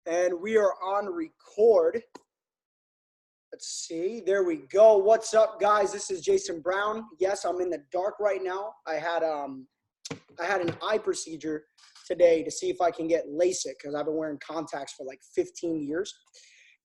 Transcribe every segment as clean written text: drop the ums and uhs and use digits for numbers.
And we are on record. Let's see. There we go. What's up, guys? This is Jason Brown. Yes, I'm in the dark right now. I had an eye procedure today to see if I can get LASIK because I've been wearing contacts for like 15 years.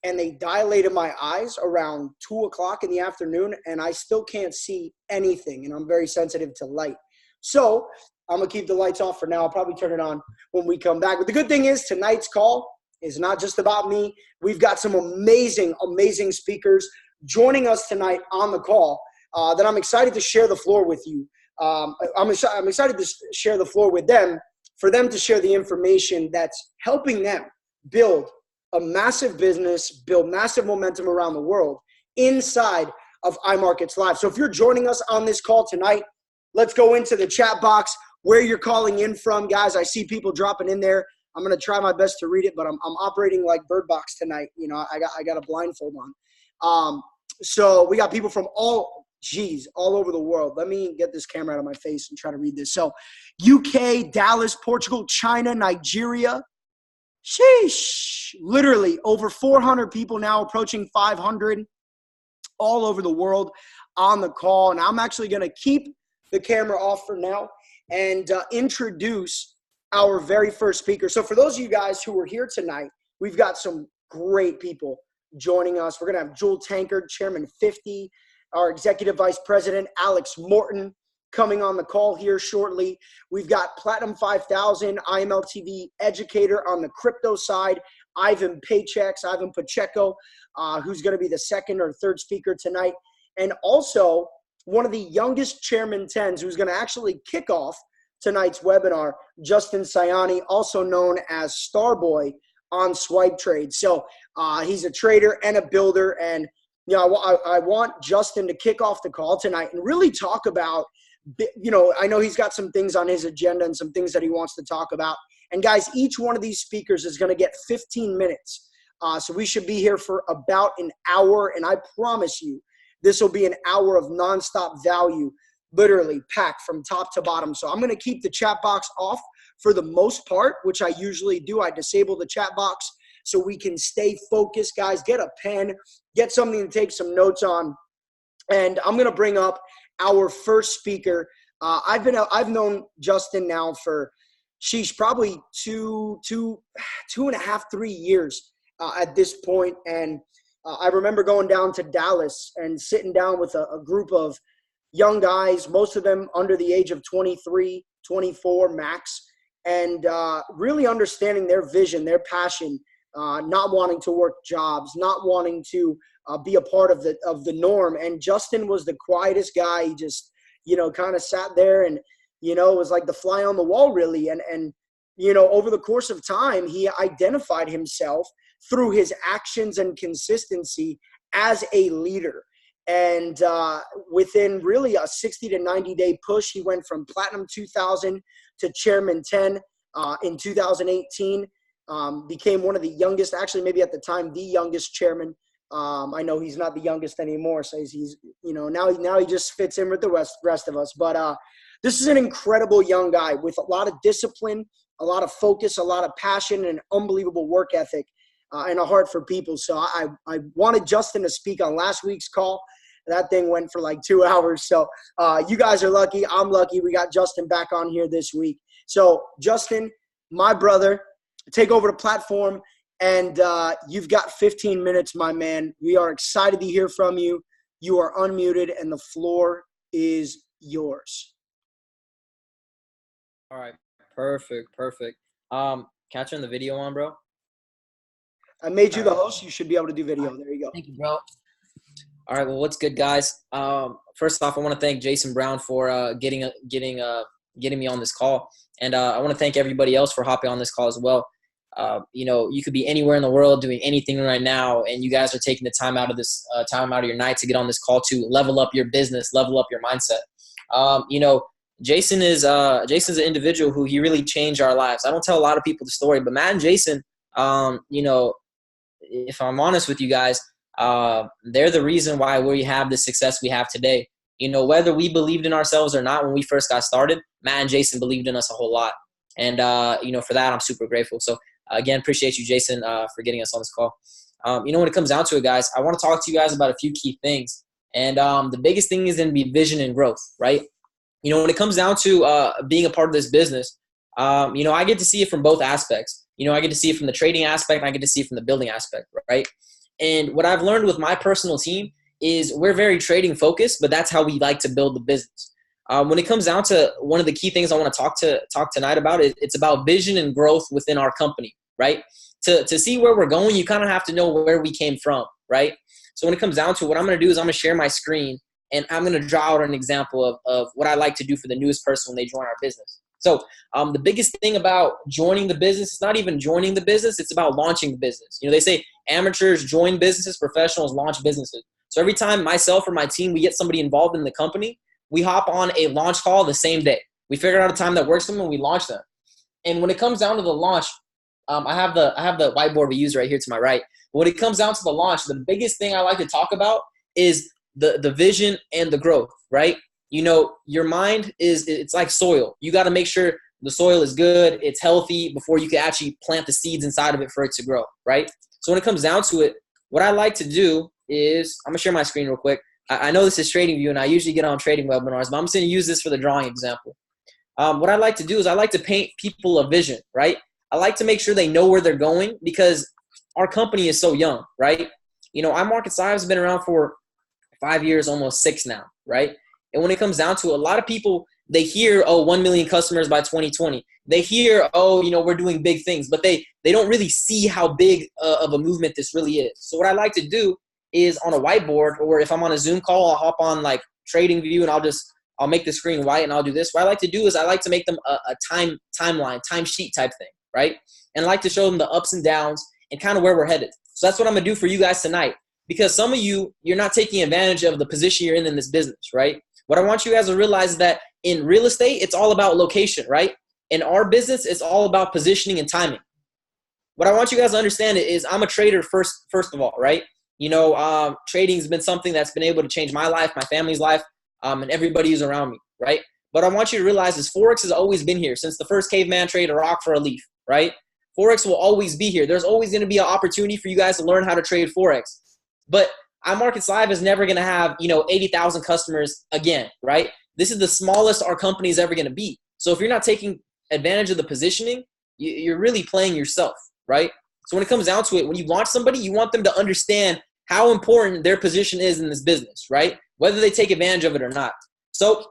And they dilated my eyes around 2 o'clock in the afternoon, and I still can't see anything, and I'm very sensitive to light. So I'm going to keep the lights off for now. I'll probably turn it on when we come back. But the good thing is tonight's call is not just about me. We've got some amazing, amazing speakers joining us tonight on the call that I'm excited to share the floor with you. I'm excited to share the floor with them for them to share the information that's helping them build a massive business, build massive momentum around the world inside of iMarkets Live. So if you're joining us on this call tonight, let's go into the chat box where you're calling in from, guys. I see people dropping in there. I'm going to try my best to read it, but I'm operating like Bird Box tonight. You know, I got a blindfold on. So we got people from all over the world. Let me get this camera out of my face and try to read this. So UK, Dallas, Portugal, China, Nigeria. Sheesh. Literally over 400 people now, approaching 500 all over the world on the call. And I'm actually going to keep the camera off for now and introduce our very first speaker. So for those of you guys who are here tonight, we've got some great people joining us. We're going to have Jewel Tankard, Chairman 50, our Executive Vice President, Alex Morton, coming on the call here shortly. We've got Platinum 5000, IML TV educator on the crypto side, Ivan Pacheco, who's going to be the second or third speaker tonight. And also one of the youngest Chairman 10s who's going to actually kick off tonight's webinar, Justin Sayani, also known as Starboy on Swipe Trade. So he's a trader and a builder. And you know, I want Justin to kick off the call tonight and really talk about, you know, I know he's got some things on his agenda and some things that he wants to talk about. And guys, each one of these speakers is going to get 15 minutes. So we should be here for about an hour. And I promise you, this will be an hour of nonstop value, literally packed from top to bottom. So I'm going to keep the chat box off for the most part, which I usually do. I disable the chat box so we can stay focused, guys. Get a pen, get something to take some notes on. And I'm going to bring up our first speaker. I've known Justin now for, probably two and a half, 3 years at this point. And I remember going down to Dallas and sitting down with a group of young guys, most of them under the age of 23, 24 max, and really understanding their vision, their passion, not wanting to work jobs, not wanting to be a part of the norm. And Justin was the quietest guy. He just, you know, kind of sat there and, you know, was like the fly on the wall, really. And, you know, over the course of time, he identified himself through his actions and consistency as a leader. And within really a 60 to 90 day push, he went from Platinum 2000 to Chairman 10 in 2018. Became one of the youngest, actually maybe at the time, the youngest chairman. I know he's not the youngest anymore, so he's you know, now he just fits in with the rest of us. But this is an incredible young guy with a lot of discipline, a lot of focus, a lot of passion, and unbelievable work ethic, and a heart for people. So I wanted Justin to speak on last week's call. That thing went for like 2 hours. So you guys are lucky. I'm lucky. We got Justin back on here this week. So Justin, my brother, take over the platform, and you've got 15 minutes, my man. We are excited to hear from you. You are unmuted, and the floor is yours. All right, perfect. Can I turn the video on, bro? I made you the host. You should be able to do video. There you go. Thank you, bro. All right, well, what's good, guys? First off, I want to thank Jason Brown for getting me on this call, and I want to thank everybody else for hopping on this call as well. You know, you could be anywhere in the world doing anything right now, and you guys are taking the time out of your night to get on this call to level up your business, level up your mindset. You know, Jason's an individual who he really changed our lives. I don't tell a lot of people the story, but Matt and Jason, you know, if I'm honest with you guys, they're the reason why we have the success we have today. You know, whether we believed in ourselves or not when we first got started, Matt and Jason believed in us a whole lot. And, you know, for that, I'm super grateful. So Again, appreciate you, Jason, for getting us on this call. When it comes down to it, guys, I want to talk to you guys about a few key things. And the biggest thing is going to be vision and growth, right? When it comes down to being a part of this business, I get to see it from both aspects. I get to see it from the trading aspect, and I get to see it from the building aspect, right? And what I've learned with my personal team is we're very trading focused, but that's how we like to build the business. When it comes down to one of the key things I want to talk tonight about, it's about vision and growth within our company, right? To see where we're going, you kind of have to know where we came from, right? So when it comes down to what I'm going to do is I'm going to share my screen, and I'm going to draw out an example of what I like to do for the newest person when they join our business. So the biggest thing about joining the business is not even joining the business. It's about launching the business. They say amateurs join businesses, professionals launch businesses. So every time myself or my team, we get somebody involved in the company, we hop on a launch call the same day. We figure out a time that works for them and we launch them. And when it comes down to the launch, I have the whiteboard we use right here to my right. But when it comes down to the launch, the biggest thing I like to talk about is the vision and the growth, right? Your mind it's like soil. You got to make sure the soil is good, it's healthy before you can actually plant the seeds inside of it for it to grow, right? So when it comes down to it, what I like to do is I'm going to share my screen real quick. I know this is TradingView, and I usually get on trading webinars, but I'm just going to use this for the drawing example. What I like to do is I like to paint people a vision, right? I like to make sure they know where they're going because our company is so young, right? iMarketSive has been around for 5 years, almost 6 now, right? And when it comes down to it, a lot of people, they hear, 1 million customers by 2020. They hear, we're doing big things, but they don't really see how big of a movement this really is. So what I like to do is on a whiteboard, or if I'm on a Zoom call, I'll hop on like TradingView and I'll make the screen white and I'll do this. What I like to do is I like to make them a timeline, timesheet type thing, right? And I like to show them the ups and downs and kind of where we're headed. So that's what I'm going to do for you guys tonight, because some of you're not taking advantage of the position you're in this business, right? What I want you guys to realize is that in real estate, it's all about location, right? In our business, it's all about positioning and timing. What I want you guys to understand is I'm a trader first of all, right? Trading has been something that's been able to change my life, my family's life, and everybody who's around me, right? But I want you to realize is Forex has always been here since the first caveman trade, a rock for a leaf, right? Forex will always be here. There's always going to be an opportunity for you guys to learn how to trade Forex. But iMarketSive is never going to have, 80,000 customers again, right? This is the smallest our company is ever going to be. So if you're not taking advantage of the positioning, you're really playing yourself, right? So when it comes down to it, when you launch somebody, you want them to understand how important their position is in this business, right? Whether they take advantage of it or not. So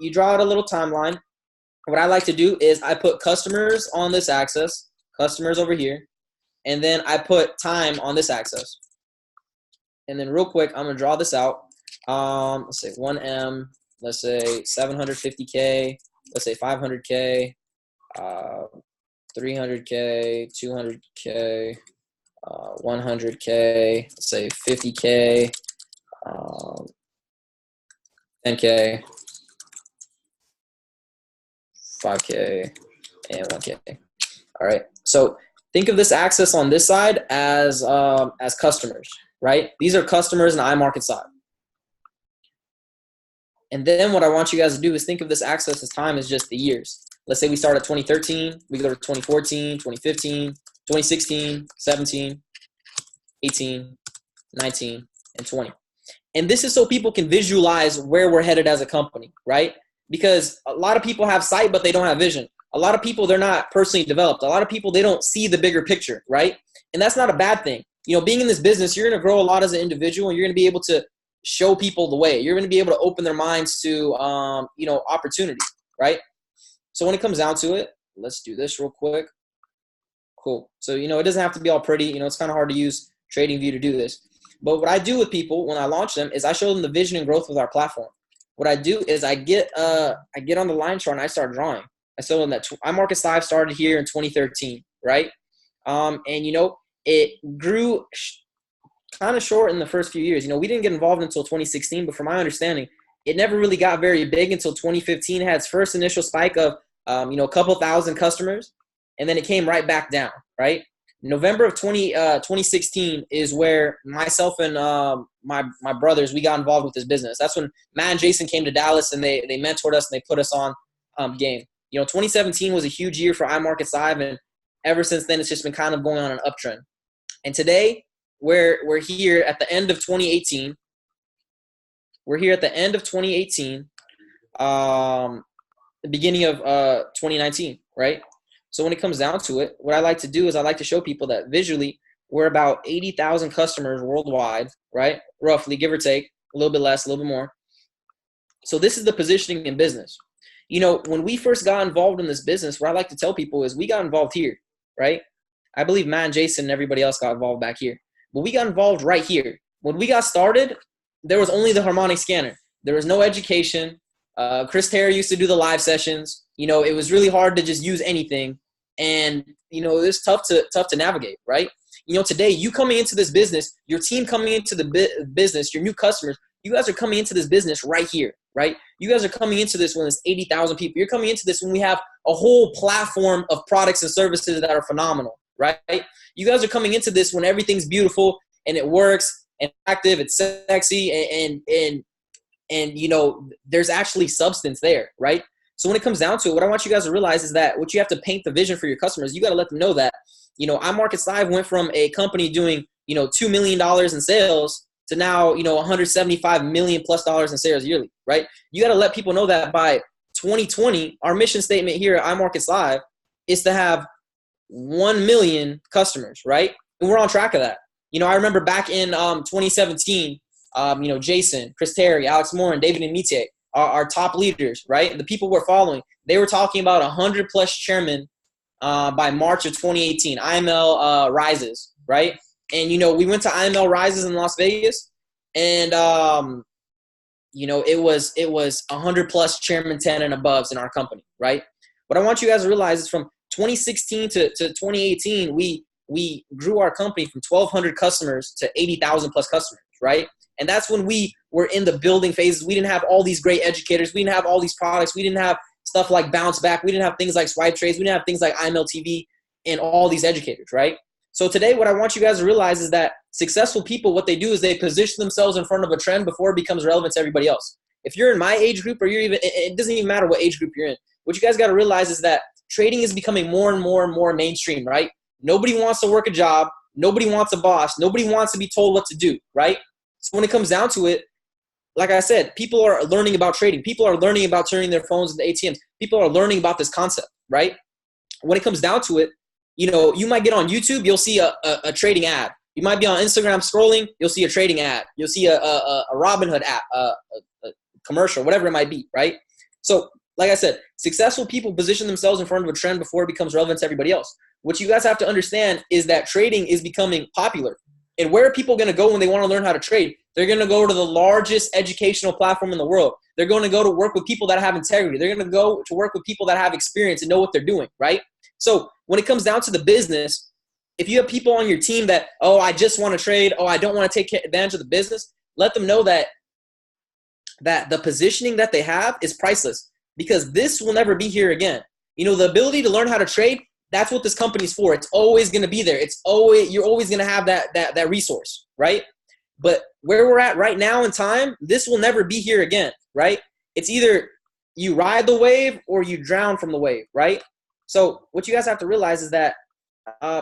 you draw out a little timeline. What I like to do is I put customers on this axis, customers over here, and then I put time on this axis. And then real quick, I'm going to draw this out. Let's say 1M, let's say 750K, let's say 500K, 300K, 200K, 100K, let's say 50K, 10K, 5K, and 1K. All right. So think of this axis on this side as customers, right? These are customers in iMarketSive. And then what I want you guys to do is think of this axis as time as just the years. Let's say we start at 2013, we go to 2014, 2015, 2016, 17, 18, 19, and 20. And this is so people can visualize where we're headed as a company, right? Because a lot of people have sight, but they don't have vision. A lot of people, they're not personally developed. A lot of people, they don't see the bigger picture, right? And that's not a bad thing. Being in this business, you're going to grow a lot as an individual, and you're going to be able to show people the way. You're going to be able to open their minds to, opportunity, right? So when it comes down to it, let's do this real quick. Cool. So, it doesn't have to be all pretty. It's kind of hard to use TradingView to do this. But what I do with people when I launch them is I show them the vision and growth of our platform. What I do is I get on the line chart and I start drawing. I show them that iMarketSive started here in 2013, right? It grew kind of short in the first few years. We didn't get involved until 2016, but from my understanding, it never really got very big until 2015. It had its first initial spike of, a couple thousand customers, and then it came right back down, right? November of 2016 is where myself and my brothers, we got involved with this business. That's when Matt and Jason came to Dallas, and they mentored us, and they put us on game. 2017 was a huge year for iMarketSive, and ever since then, it's just been kind of going on an uptrend. And today, we're here at the end of 2018. We're here at the end of 2018, the beginning of 2019, right? So when it comes down to it, what I like to do is I like to show people that visually we're about 80,000 customers worldwide, right? Roughly, give or take, a little bit less, a little bit more. So this is the positioning in business. You know, when we first got involved in this business, what I like to tell people is we got involved here, right? I believe Matt and Jason and everybody else got involved back here. But we got involved right here. When we got started, there was only the harmonic scanner. There was no education. Chris Terry used to do the live sessions. You know, it was really hard to just use anything. And, you know, it was tough to navigate, right? You know, today, you coming into this business, your team coming into the business, your new customers, you guys are coming into this business right here, right? You guys are coming into this when it's 80,000 people. You're coming into this when we have a whole platform of products and services that are phenomenal, right? You guys are coming into this when everything's beautiful and it works and active, it's sexy, and you know, there's actually substance there, right? So when it comes down to it, what I want you guys to realize is that what you have to paint the vision for your customers, you got to let them know that, you know, iMarkets Live went from a company doing, you know, $2 million in sales to now, you know, $175 million plus in sales yearly, right? You got to let people know that by 2020, our mission statement here at iMarkets Live is to have 1 million customers, right? And we're on track of that. You know, I remember back in 2017, you know, Jason, Chris Terry, Alex Moore, and David Imitier, our top leaders, right? The people we're following, they were talking about 100 plus chairmen by March of 2018. IML Rises, right? And, you know, we went to IML Rises in Las Vegas, and, you know, it was 100 plus chairman 10 and aboves in our company, right? What I want you guys to realize is from 2016 to 2018, we grew our company from 1,200 customers to 80,000 plus customers, right? And that's when we were in the building phases. We didn't have all these great educators. We didn't have all these products. We didn't have stuff like Bounce Back. We didn't have things like Swipe Trades. We didn't have things like IML TV and all these educators, right? So today, what I want you guys to realize is that successful people, what they do is they position themselves in front of a trend before it becomes relevant to everybody else. If you're in my age group or you're even, it doesn't even matter what age group you're in. What you guys got to realize is that trading is becoming more and more and more mainstream, right? Nobody wants to work a job. Nobody wants a boss. Nobody wants to be told what to do, right? So when it comes down to it, like I said, people are learning about trading. People are learning about turning their phones into ATMs. People are learning about this concept, right? When it comes down to it, you know, you might get on YouTube, you'll see a trading ad. You might be on Instagram scrolling, you'll see a trading ad. You'll see a Robinhood app, a commercial, whatever it might be, right? So like I said, successful people position themselves in front of a trend before it becomes relevant to everybody else. What you guys have to understand is that trading is becoming popular. And where are people going to go when they want to learn how to trade? They're going to go to the largest educational platform in the world. They're going to go to work with people that have integrity. They're going to go to work with people that have experience and know what they're doing, right? So when it comes down to the business, if you have people on your team that, oh, I just want to trade, oh, I don't want to take advantage of the business, let them know that the positioning that they have is priceless, because this will never be here again. You know, the ability to learn how to trade, that's what this company's for. It's always going to be there. You're always going to have that resource, right? But where we're at right now in time, this will never be here again, right? It's either you ride the wave or you drown from the wave, right? So what you guys have to realize is that,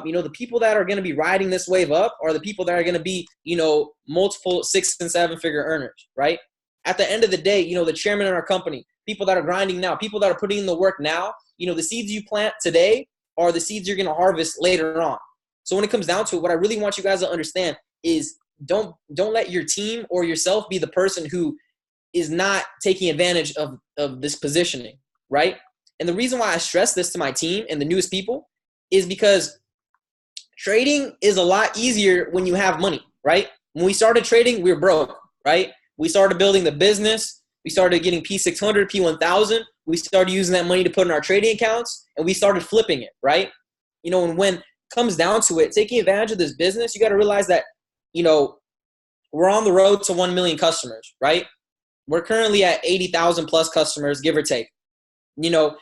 you know, the people that are going to be riding this wave up are the people that are going to be, you know, multiple 6- and 7-figure earners, right? At the end of the day, you know, the chairman in our company, people that are grinding now, people that are putting in the work now, you know, the seeds you plant today are the seeds you're going to harvest later on. So when it comes down to it, what I really want you guys to understand is don't let your team or yourself be the person who is not taking advantage of this positioning, right? And the reason why I stress this to my team and the newest people is because trading is a lot easier when you have money, right? When we started trading, we were broke, right? We started building the business. We started getting P600, P1000. We started using that money to put in our trading accounts, and we started flipping it, right? You know, and when it comes down to it, taking advantage of this business, you got to realize that, you know, we're on the road to 1 million customers, right? We're currently at 80,000 plus customers, give or take. You know,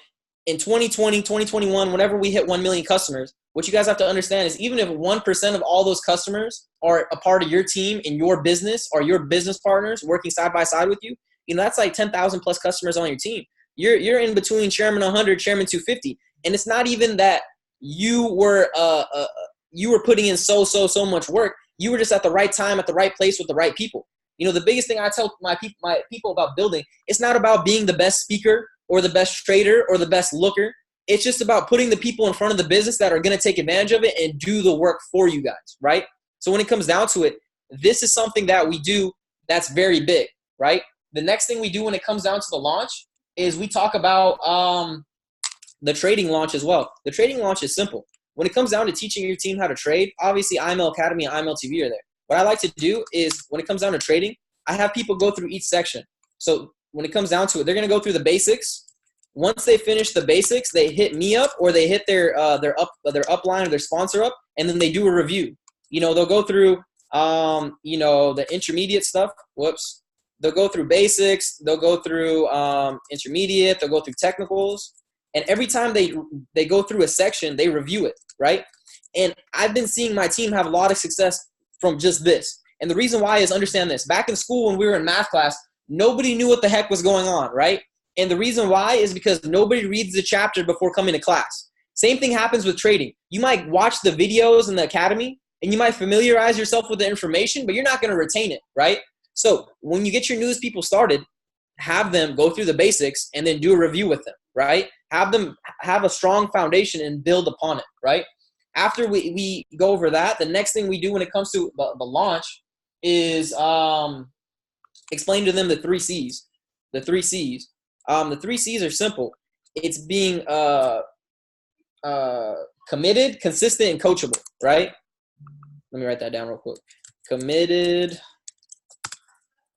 in 2020, 2021, whenever we hit 1 million customers, what you guys have to understand is even if 1% of all those customers are a part of your team in your business or your business partners working side by side with you, you know, that's like 10,000 plus customers on your team. You're in between Chairman 100, Chairman 250. And it's not even that you were putting in so much work. You were just at the right time, at the right place with the right people. You know, the biggest thing I tell my people about building, it's not about being the best speaker or the best trader or the best looker. It's just about putting the people in front of the business that are going to take advantage of it and do the work for you guys, right? So when it comes down to it, this is something that we do that's very big, right? The next thing we do when it comes down to the launch is we talk about the trading launch as well. The trading launch is simple. When it comes down to teaching your team how to trade, obviously IML Academy and IML TV are there. What I like to do is when it comes down to trading, I have people go through each section. So when it comes down to it, they're going to go through the basics. Once they finish the basics, they hit me up or they hit their upline or their sponsor up, and then they do a review. You know, they'll go through the intermediate stuff. Whoops. They'll go through basics. They'll go through intermediate. They'll go through technicals. And every time they go through a section, they review it, right? And I've been seeing my team have a lot of success from just this. And the reason why is, understand this. Back in school when we were in math class, nobody knew what the heck was going on, right? And the reason why is because nobody reads the chapter before coming to class. Same thing happens with trading. You might watch the videos in the academy and you might familiarize yourself with the information, but you're not going to retain it, right? So when you get your news people started, have them go through the basics and then do a review with them, right? Have them have a strong foundation and build upon it, right? After we go over that, the next thing we do when it comes to the launch is explain to them the 3 C's. The 3 C's. The 3 C's are simple. It's being committed, consistent, and coachable, right? Let me write that down real quick. Committed.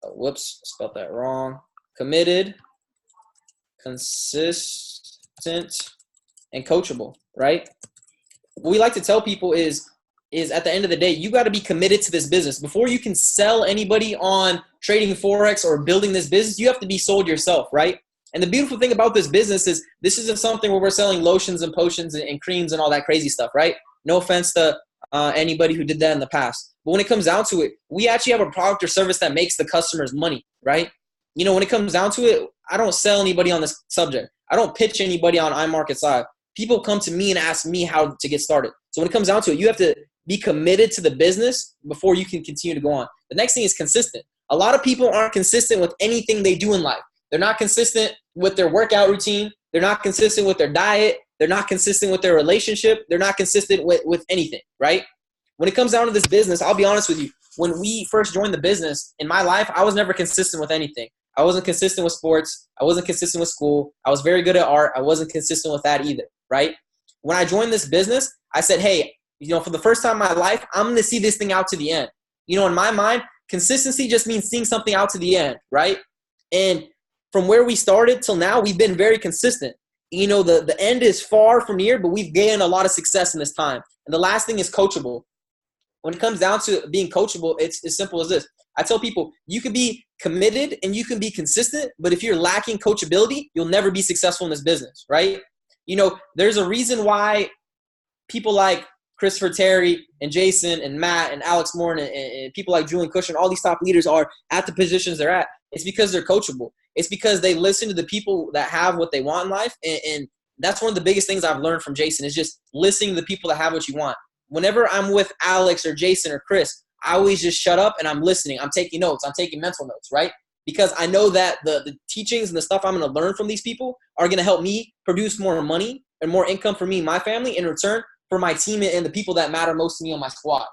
Whoops, spelled that wrong. Committed, consistent, and coachable, right? What we like to tell people is at the end of the day, you got to be committed to this business. Before you can sell anybody on trading Forex or building this business, you have to be sold yourself, right? And the beautiful thing about this business is this isn't something where we're selling lotions and potions and creams and all that crazy stuff, right? No offense to anybody who did that in the past. But when it comes down to it, we actually have a product or service that makes the customers money, right? You know, when it comes down to it, I don't sell anybody on this subject. I don't pitch anybody on iMarkets Live. People come to me and ask me how to get started. So when it comes down to it, you have to be committed to the business before you can continue to go on. The next thing is consistent. A lot of people aren't consistent with anything they do in life. They're not consistent with their workout routine. They're not consistent with their diet. They're not consistent with their relationship. They're not consistent with anything, right? When it comes down to this business, I'll be honest with you. When we first joined the business, in my life, I was never consistent with anything. I wasn't consistent with sports. I wasn't consistent with school. I was very good at art. I wasn't consistent with that either, right? When I joined this business, I said, hey, for the first time in my life, I'm going to see this thing out to the end. In my mind, consistency just means seeing something out to the end, right? And from where we started till now, we've been very consistent. The end is far from near, but we've gained a lot of success in this time. And the last thing is coachable. When it comes down to being coachable, it's as simple as this. I tell people, you can be committed and you can be consistent, but if you're lacking coachability, you'll never be successful in this business, right? There's a reason why people like Christopher Terry and Jason and Matt and Alex Moore and people like Julian Cushing, all these top leaders are at the positions they're at. It's because they're coachable. It's because they listen to the people that have what they want in life. And that's one of the biggest things I've learned from Jason is just listening to the people that have what you want. Whenever I'm with Alex or Jason or Chris, I always just shut up and I'm listening. I'm taking notes. I'm taking mental notes, right? Because I know that the teachings and the stuff I'm going to learn from these people are going to help me produce more money and more income for me and my family in return for my team and the people that matter most to me on my squad.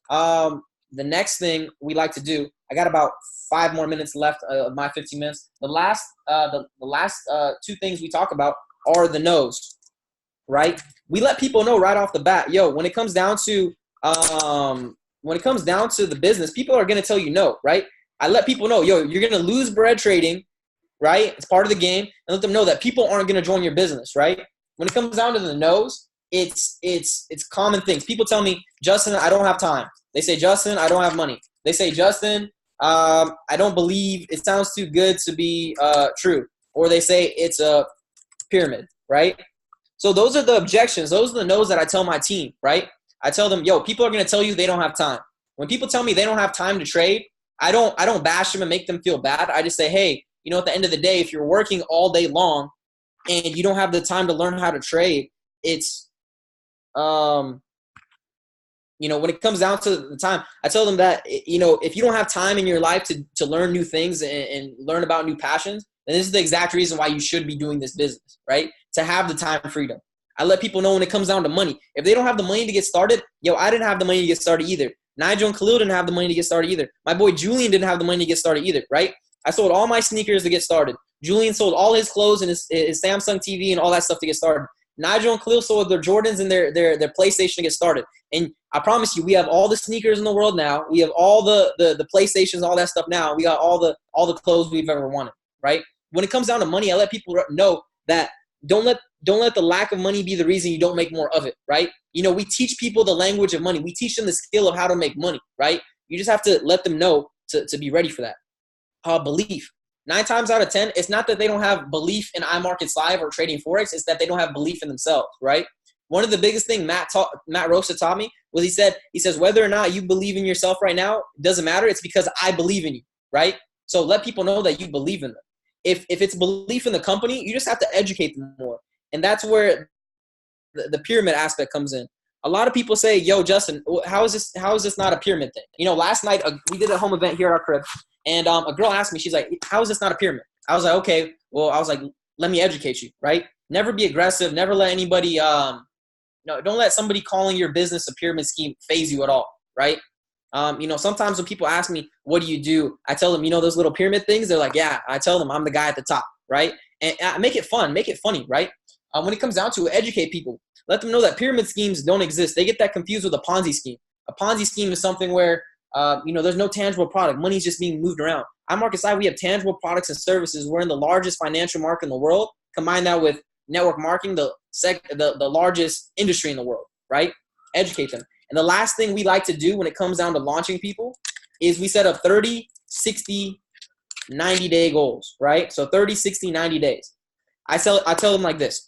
The next thing we like to do, I got about 5 more minutes left of my 15 minutes. The last 2 things we talk about are the no's, right? We let people know right off the bat, when it comes down to the business, people are going to tell you no, right? I let people know, you're going to lose bread trading, right? It's part of the game. And let them know that people aren't going to join your business, right? When it comes down to the no's, it's common things. People tell me, Justin, I don't have time. They say, Justin, I don't have money. They say, Justin, I don't believe it sounds too good to be true. Or they say it's a pyramid, right? So those are the objections. Those are the no's that I tell my team, right? I tell them, people are going to tell you they don't have time. When people tell me they don't have time to trade, I don't bash them and make them feel bad. I just say, hey, at the end of the day, if you're working all day long and you don't have the time to learn how to trade, it's when it comes down to the time, I tell them that, if you don't have time in your life to learn new things and learn about new passions, then this is the exact reason why you should be doing this business, right? To have the time freedom. I let people know when it comes down to money. If they don't have the money to get started, I didn't have the money to get started either. Nigel and Khalil didn't have the money to get started either. My boy Julian didn't have the money to get started either, right? I sold all my sneakers to get started. Julian sold all his clothes and his Samsung TV and all that stuff to get started. Nigel and Khalil sold their Jordans and their PlayStation to get started. And I promise you, we have all the sneakers in the world now. We have all the PlayStations, all that stuff now. We got all the clothes we've ever wanted, right? When it comes down to money, I let people know that don't let the lack of money be the reason you don't make more of it, right? We teach people the language of money. We teach them the skill of how to make money, right? You just have to let them know to be ready for that. Belief. 9 times out of 10, it's not that they don't have belief in iMarkets Live or trading Forex. It's that they don't have belief in themselves, right? One of the biggest things Matt Rosa taught me was he says, whether or not you believe in yourself right now, doesn't matter. It's because I believe in you, right? So let people know that you believe in them. If it's belief in the company, you just have to educate them more. And that's where the pyramid aspect comes in. A lot of people say, yo, Justin, how is this not a pyramid thing? Last night we did a home event here at our crib. And a girl asked me, she's like, how is this not a pyramid? I was like, okay, well, let me educate you, right? Never be aggressive. Never let anybody, don't let somebody calling your business a pyramid scheme phase you at all, right? Sometimes when people ask me, what do you do? I tell them, those little pyramid things. They're like, yeah, I tell them I'm the guy at the top, right? And make it fun, make it funny, right? When it comes down to it, educate people. Let them know that pyramid schemes don't exist. They get that confused with a Ponzi scheme. A Ponzi scheme is something where there's no tangible product. Money's just being moved around. iMarkets Live, we have tangible products and services. We're in the largest financial market in the world. Combine that with network marketing, the largest industry in the world, right? Educate them. And the last thing we like to do when it comes down to launching people is we set up 30, 60, 90-day goals, right? So 30, 60, 90 days. I tell them like this.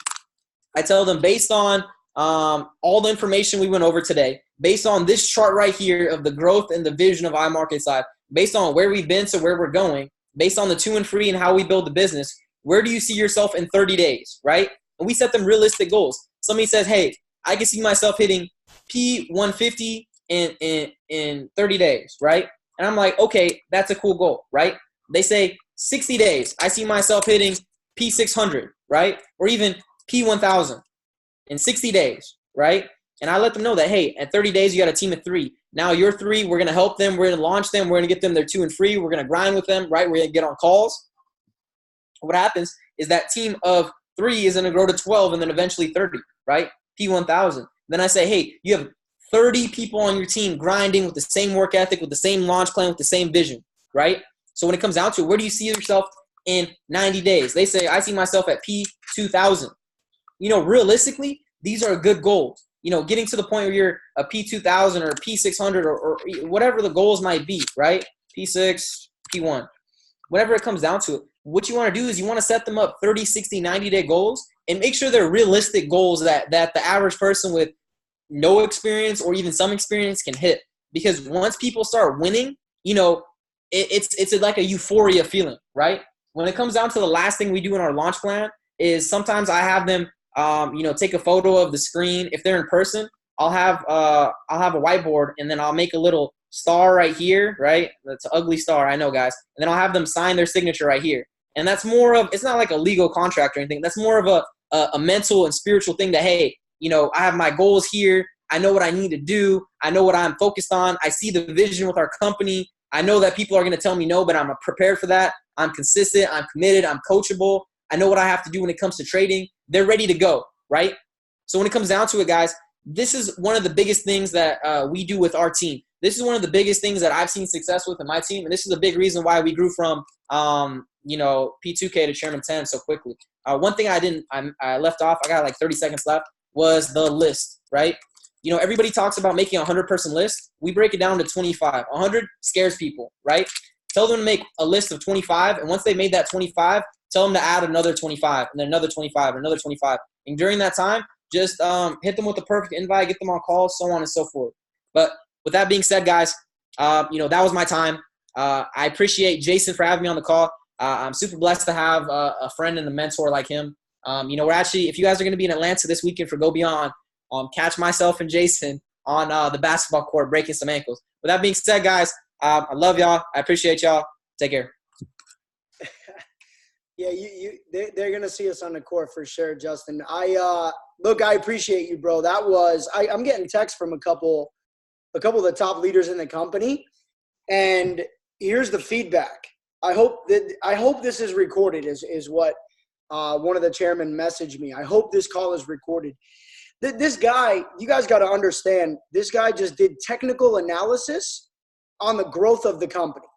I tell them based on all the information we went over today, based on this chart right here of the growth and the vision of iMarkets Live, based on where we've been to where we're going, based on the 2 and free and how we build the business, where do you see yourself in 30 days, right? And we set them realistic goals. Somebody says, hey, I can see myself hitting P150 in 30 days, right? And I'm like, okay, that's a cool goal, right? They say 60 days, I see myself hitting P600, right? Or even P1000 in 60 days, right? And I let them know that, hey, at 30 days, you got a team of 3. Now your 3, we're going to help them. We're going to launch them. We're going to get them their 2 and free. We're going to grind with them, right? We're going to get on calls. What happens is that team of 3 is going to grow to 12 and then eventually 30, right? P1000. Then I say, hey, you have 30 people on your team grinding with the same work ethic, with the same launch plan, with the same vision, right? So when it comes down to it, where do you see yourself in 90 days? They say, I see myself at P2000. Realistically, these are good goals. Getting to the point where you're a P2000 or P600 or whatever the goals might be, right? P6, P1, whatever it comes down to it. What you want to do is you want to set them up 30, 60, 90-day goals and make sure they're realistic goals that the average person with no experience or even some experience can hit. Because once people start winning, it's like a euphoria feeling, right? When it comes down to the last thing we do in our launch plan is sometimes I have them take a photo of the screen. If they're in person, I'll have a whiteboard and then I'll make a little star right here, right? That's an ugly star, I know, guys. And then I'll have them sign their signature right here. And that's more of, it's not like a legal contract or anything. That's more of a mental and spiritual thing that, hey, I have my goals here. I know what I need to do. I know what I'm focused on. I see the vision with our company. I know that people are going to tell me no, but I'm prepared for that. I'm consistent. I'm committed. I'm coachable. I know what I have to do when it comes to trading. They're ready to go, right? So when it comes down to it, guys, this is one of the biggest things that we do with our team. This is one of the biggest things that I've seen success with in my team, and this is a big reason why we grew from P2K to Chairman 10 so quickly. One thing I left off, I got like 30 seconds left, was the list, right? Everybody talks about making a 100-person list. We break it down to 25. 100 scares people, right? Tell them to make a list of 25, and once they made that 25, tell them to add another 25, and then another 25, and another 25. And during that time, just hit them with the perfect invite, get them on calls, so on and so forth. But with that being said, guys, that was my time. I appreciate Jason for having me on the call. I'm super blessed to have a friend and a mentor like him. We're actually, if you guys are going to be in Atlanta this weekend for Go Beyond, catch myself and Jason on the basketball court breaking some ankles. With that being said, guys, I love y'all. I appreciate y'all. Take care. Yeah, they're gonna see us on the court for sure, Justin. I appreciate you, bro. That was I'm getting texts from a couple of the top leaders in the company, and here's the feedback. I hope this is recorded. Is what one of the chairmen messaged me. I hope this call is recorded. This guy, you guys got to understand. This guy just did technical analysis on the growth of the company.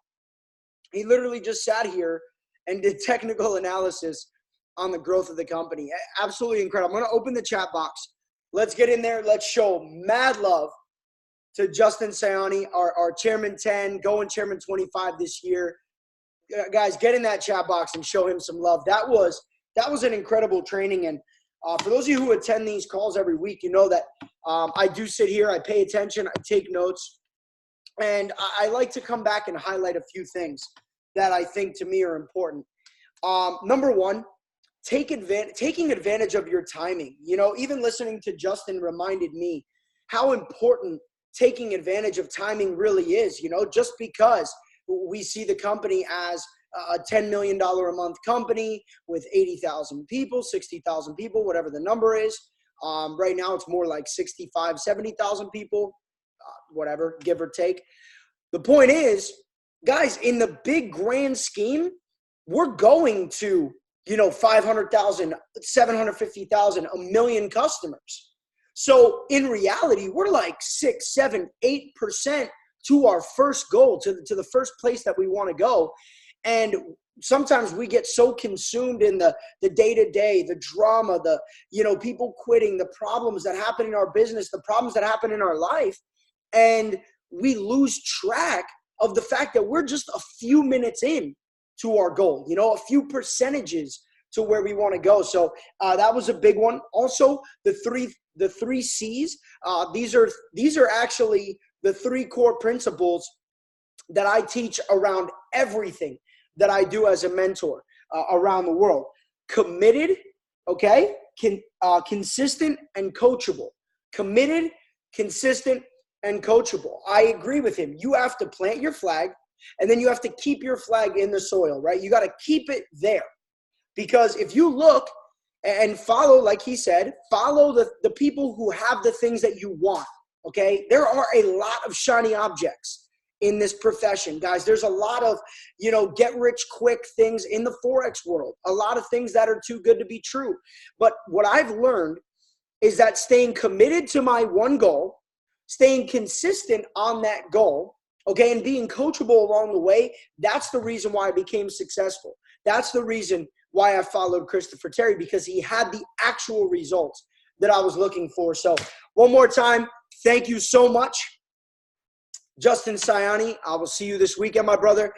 He literally just sat here and did technical analysis on the growth of the company. Absolutely incredible. I'm going to open the chat box. Let's get in there. Let's show mad love to Justin Sayani, our Chairman 10, going Chairman 25 this year. Guys, get in that chat box and show him some love. That was an incredible training. And for those of you who attend these calls every week, you know that I do sit here, I pay attention, I take notes, and I like to come back and highlight a few things that I think to me are important. Number one, taking advantage of your timing. You know, even listening to Justin reminded me how important taking advantage of timing really is. You know, just because we see the company as a $10 million a month company with 80,000 people, 60,000 people, whatever the number is. Right now it's more like 65, 70,000 people, whatever, give or take. The point is, guys, in the big grand scheme, we're going to, 500,000, 750,000, a million customers. So in reality, we're like 6, 7, 8% to our first goal, to the first place that we want to go. And sometimes we get so consumed in the day-to-day, the drama, people quitting, the problems that happen in our business, the problems that happen in our life. And we lose track of the fact that we're just a few minutes in to our goal, a few percentages to where we want to go. So that was a big one. Also, the three C's. These are actually the three core principles that I teach around everything that I do as a mentor around the world. Committed, okay? Consistent and coachable. Committed, consistent, and coachable. I agree with him. You have to plant your flag, and then you have to keep your flag in the soil, right? You got to keep it there. Because if you look and follow, like he said, follow the people who have the things that you want, okay? There are a lot of shiny objects in this profession, guys. There's a lot of, get rich quick things in the Forex world, a lot of things that are too good to be true. But what I've learned is that staying committed to my one goal, staying consistent on that goal, okay, and being coachable along the way, that's the reason why I became successful. That's the reason why I followed Christopher Terry, because he had the actual results that I was looking for. So one more time, thank you so much, Justin Sayani. I will see you this weekend, my brother.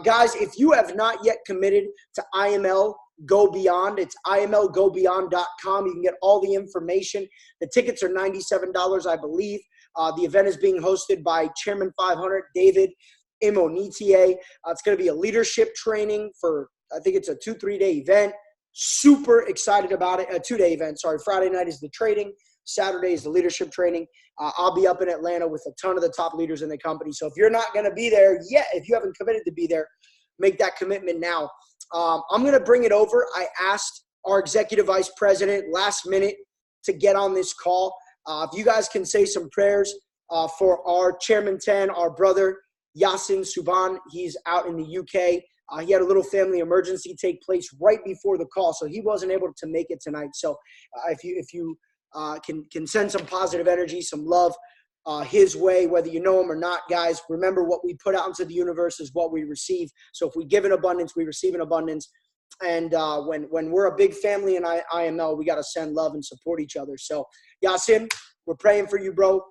Guys, if you have not yet committed to IML Go Beyond, it's imlgobeyond.com. You can get all the information. The tickets are $97, I believe. The event is being hosted by Chairman 500, David Imonitie. It's going to be a leadership training for, I think it's a 2-3 day event. Super excited about it. A 2-day event, sorry. Friday night is the trading. Saturday is the leadership training. I'll be up in Atlanta with a ton of the top leaders in the company. So if you're not going to be there yet, if you haven't committed to be there, make that commitment now. I'm going to bring it over. I asked our executive vice president last minute to get on this call. If you guys can say some prayers for our Chairman 10, our brother, Yasin Subhan. He's out in the UK. He had a little family emergency take place right before the call, so he wasn't able to make it tonight. So if you can send some positive energy, some love his way, whether you know him or not, guys, remember what we put out into the universe is what we receive. So if we give in abundance, we receive in abundance. And when we're a big family in IML, we got to send love and support each other. So Yasin, we're praying for you, bro.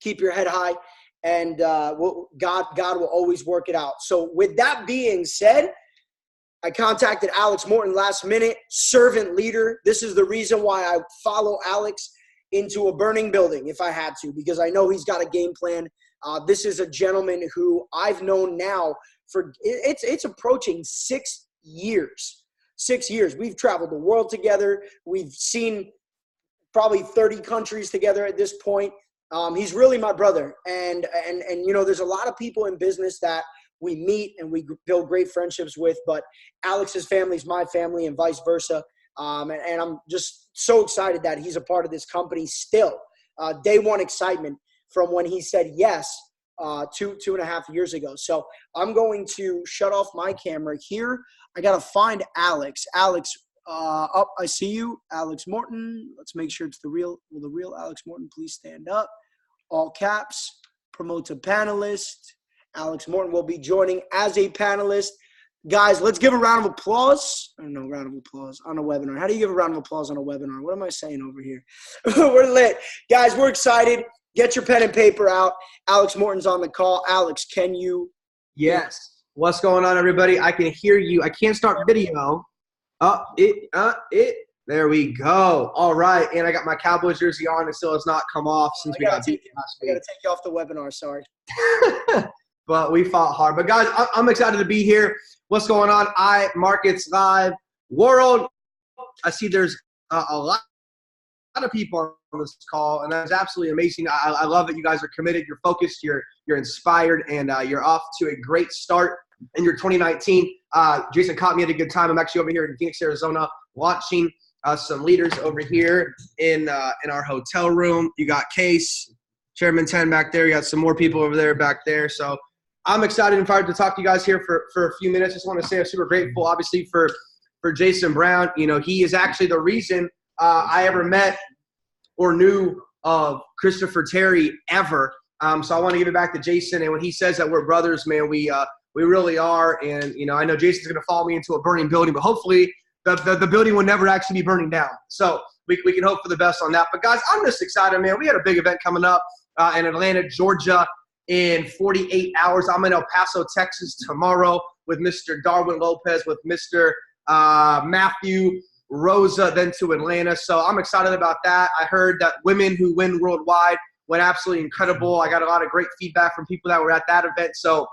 Keep your head high, and God will always work it out. So with that being said, I contacted Alex Morton last minute, servant leader. This is the reason why I follow Alex into a burning building if I had to, because I know he's got a game plan. This is a gentleman who I've known now for it's approaching 6 years. 6 years. We've traveled the world together. We've seen probably 30 countries together at this point. He's really my brother. And you know, there's a lot of people in business that we meet and we build great friendships with, but Alex's family is my family and vice versa. And I'm just so excited that he's a part of this company still. Day one excitement from when he said yes 2.5 years ago. So I'm going to shut off my camera here. I got to find Alex. Alex, up, I see you. Alex Morton. Let's make sure it's the real. Will the real Alex Morton please stand up? All caps. Promote to panelist. Alex Morton will be joining as a panelist. Guys, let's give a round of applause. I don't know, round of applause on a webinar. How do you give a round of applause on a webinar? What am I saying over here? We're lit. Guys, we're excited. Get your pen and paper out. Alex Morton's on the call. Alex, can you? Yes. What's going on, everybody? I can hear you. I can't start video. There we go. All right. And I got my Cowboys jersey on. It still has not come off since we got beat last week. I got to take you off the webinar. Sorry. But we fought hard. But, guys, I'm excited to be here. What's going on? iMarkets Live World. I see there's a lot of people on this call, and that's absolutely amazing. I love that you guys are committed. You're focused. You're inspired, and you're off to a great start in your 2019. Jason caught me at a good time. I'm actually over here in Phoenix, Arizona, launching some leaders over here in our hotel room. You got Case, Chairman 10 back there. You got some more people over there back there. So I'm excited and fired to talk to you guys here for a few minutes. Just want to say I'm super grateful, obviously, for Jason Brown. You know, he is actually the reason I ever met or knew of Christopher Terry ever. So I want to give it back to Jason. And when he says that we're brothers, man, we really are. And, you know, I know Jason's going to follow me into a burning building, but hopefully the building will never actually be burning down. So we can hope for the best on that. But, guys, I'm just excited, man. We had a big event coming up in Atlanta, Georgia, in 48 hours. I'm in El Paso, Texas tomorrow with Mr. Darwin Lopez, with Mr. Matthew Rosa, then to Atlanta. So I'm excited about that. I heard that Women Who Win Worldwide went absolutely incredible. I got a lot of great feedback from people that were at that event. So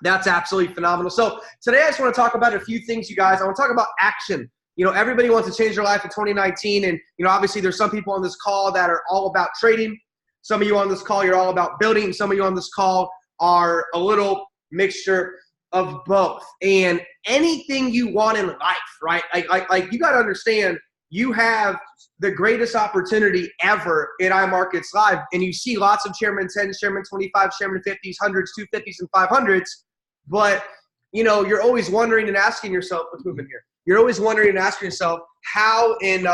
that's absolutely phenomenal. So today I just want to talk about a few things, you guys. I want to talk about action. You know, everybody wants to change their life in 2019. And, you know, obviously there's some people on this call that are all about trading. Some of you on this call, you're all about building. Some of you on this call are a little mixture of both. And anything you want in life, right? Like you got to understand, you have the greatest opportunity ever in iMarkets Live. And you see lots of Chairman 10s, Chairman 25s, Chairman 50s, 100s, 250s, and 500s. But, you know, you're always wondering and asking yourself, let's move in here. You're always wondering and asking yourself how and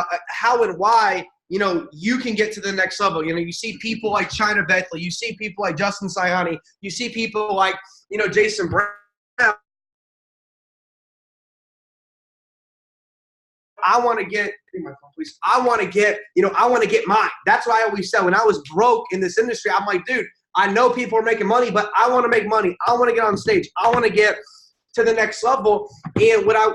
why, you know, you can get to the next level. You know, you see people like China Bentley. You see people like Justin Siani. You see people like, you know, Jason Brown. I want to get, my phone, please. I want to get mine. That's what I always said. When I was broke in this industry, I'm like, dude, I know people are making money, but I want to make money. I want to get on stage. I want to get to the next level. And what I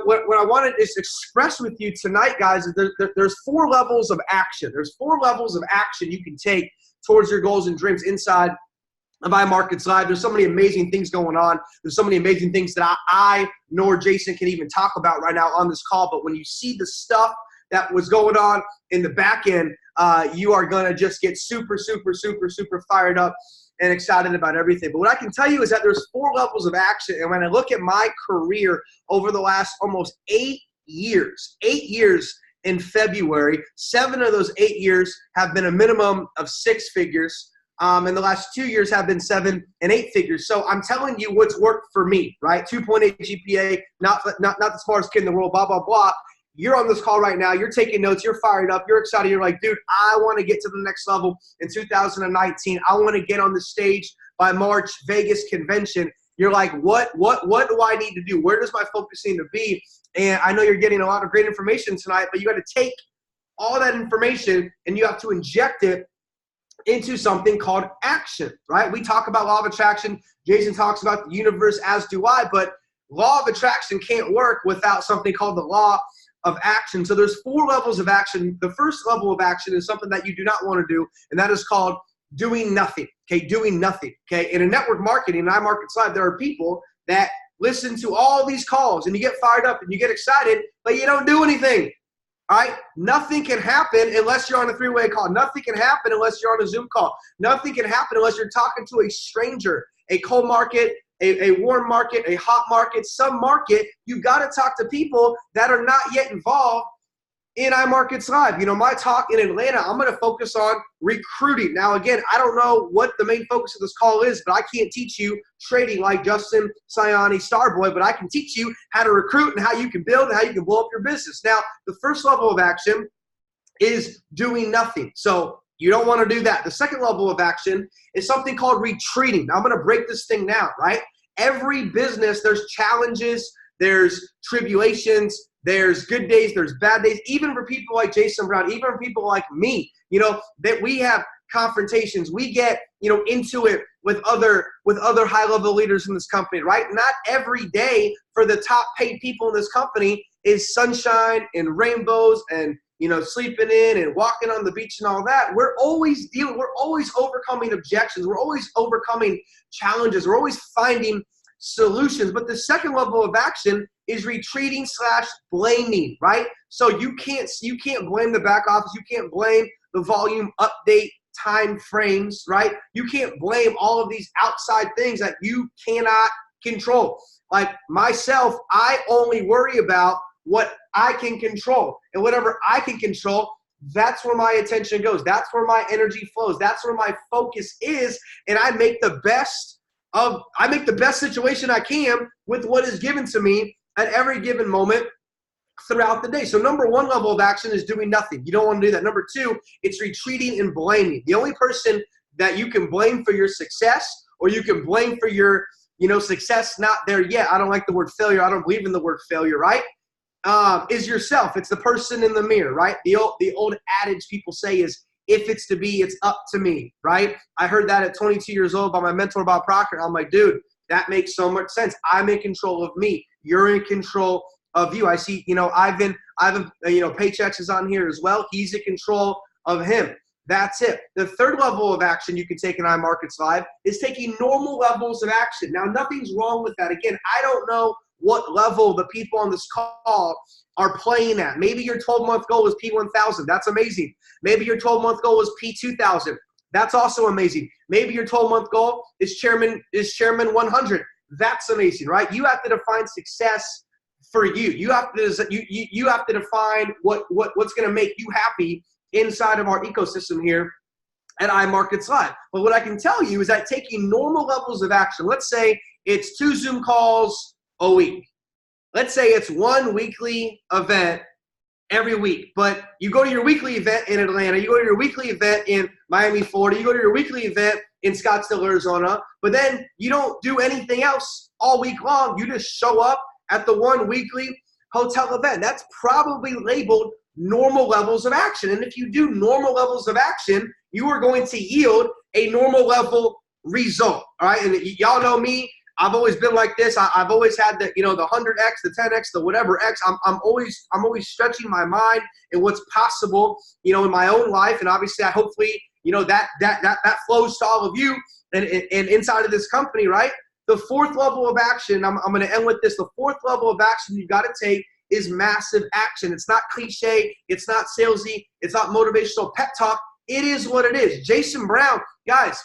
wanted to express with you tonight, guys, is there's 4 levels of action. There's 4 levels of action you can take towards your goals and dreams inside of iMarkets Live. There's so many amazing things going on. There's so many amazing things that I nor Jason can even talk about right now on this call. But when you see the stuff that was going on in the back end, you are going to just get super, super, super, super fired up and excited about everything. But what I can tell you is that there's 4 levels of action. And when I look at my career over the last almost 8 years in February, 7 of those 8 years have been a minimum of 6 figures. And the last 2 years have been 7 and 8 figures. So I'm telling you what's worked for me, right? 2.8 GPA, not the smartest kid in the world, blah, blah, blah. You're on this call right now. You're taking notes. You're fired up. You're excited. You're like, dude, I want to get to the next level in 2019. I want to get on the stage by March Vegas convention. You're like, what do I need to do? Where does my focus need to be? And I know you're getting a lot of great information tonight, but you got to take all that information and you have to inject it into something called action, right? We talk about law of attraction. Jason talks about the universe, as do I, but law of attraction can't work without something called the law of action. So there's 4 levels of action. The first level of action is something that you do not want to do, and that is called doing nothing, okay? Doing nothing, okay? In a network marketing, in iMarkets Live, there are people that listen to all these calls, and you get fired up, and you get excited, but you don't do anything. All right? Nothing can happen unless you're on a three-way call. Nothing can happen unless you're on a Zoom call. Nothing can happen unless you're talking to a stranger, a cold market, a warm market, a hot market, some market. You've got to talk to people that are not yet involved in iMarkets Live. You know, my talk in Atlanta, I'm going to focus on recruiting. Now, again, I don't know what the main focus of this call is, but I can't teach you trading like Justin Siani Starboy, but I can teach you how to recruit and how you can build and how you can blow up your business. Now, the first level of action is doing nothing. So you don't want to do that. The second level of action is something called retreating. Now, I'm going to break this thing down, right? Every business, there's challenges, there's tribulations, there's good days, there's bad days, even for people like Jason Brown, even for people like me, you know, that we have confrontations. We get, you know, into it with other high-level leaders in this company, right? Not every day for the top paid people in this company is sunshine and rainbows and, you know, sleeping in and walking on the beach and all that. We're always overcoming objections. We're always overcoming challenges. We're always finding solutions. But the second level of action is retreating / blaming, right? So you can't blame the back office. You can't blame the volume update time frames, right? You can't blame all of these outside things that you cannot control. Like myself, I only worry about what I can control. And whatever I can control, that's where my attention goes. That's where my energy flows. That's where my focus is. And I make the best situation I can with what is given to me at every given moment throughout the day. So number one level of action is doing nothing. You don't want to do that. Number two, it's retreating and blaming. The only person that you can blame for your success, or you can blame for your, you know, success not there yet. I don't like the word failure. I don't believe in the word failure, right? Is yourself. It's the person in the mirror, right? The old adage people say is, if it's to be, it's up to me, right? I heard that at 22 years old by my mentor, Bob Proctor. I'm like, dude, that makes so much sense. I'm in control of me. You're in control of you. I see, you know, Ivan, you know, Paychecks is on here as well. He's in control of him. That's it. The third level of action you can take in iMarkets Live is taking normal levels of action. Now, nothing's wrong with that. Again, I don't know what level the people on this call are playing at. Maybe your 12-month goal is P1000. That's amazing. Maybe your 12-month goal is P2000. That's also amazing. Maybe your 12-month goal is Chairman 100. That's amazing, right? You have to define success for you. You have to define what's going to make you happy inside of our ecosystem here at iMarkets Live. But what I can tell you is that taking normal levels of action, let's say it's 2 Zoom calls a week. Let's say it's 1 weekly event every week, but you go to your weekly event in Atlanta, you go to your weekly event in Miami, Florida, you go to your weekly event in Scottsdale, Arizona, but then you don't do anything else all week long. You just show up at the 1 weekly hotel event. That's probably labeled normal levels of action. And if you do normal levels of action, you are going to yield a normal level result. All right. And y'all know me. I've always been like this. I've always had the, you know, the 100X, the 10X, the whatever X. I'm always stretching my mind and what's possible, you know, in my own life. And obviously, hopefully, you know, that flows to all of you and inside of this company, right? The fourth level of action, I'm going to end with this. The fourth level of action you've got to take is massive action. It's not cliche. It's not salesy. It's not motivational pep talk. It is what it is. Jason Brown, guys,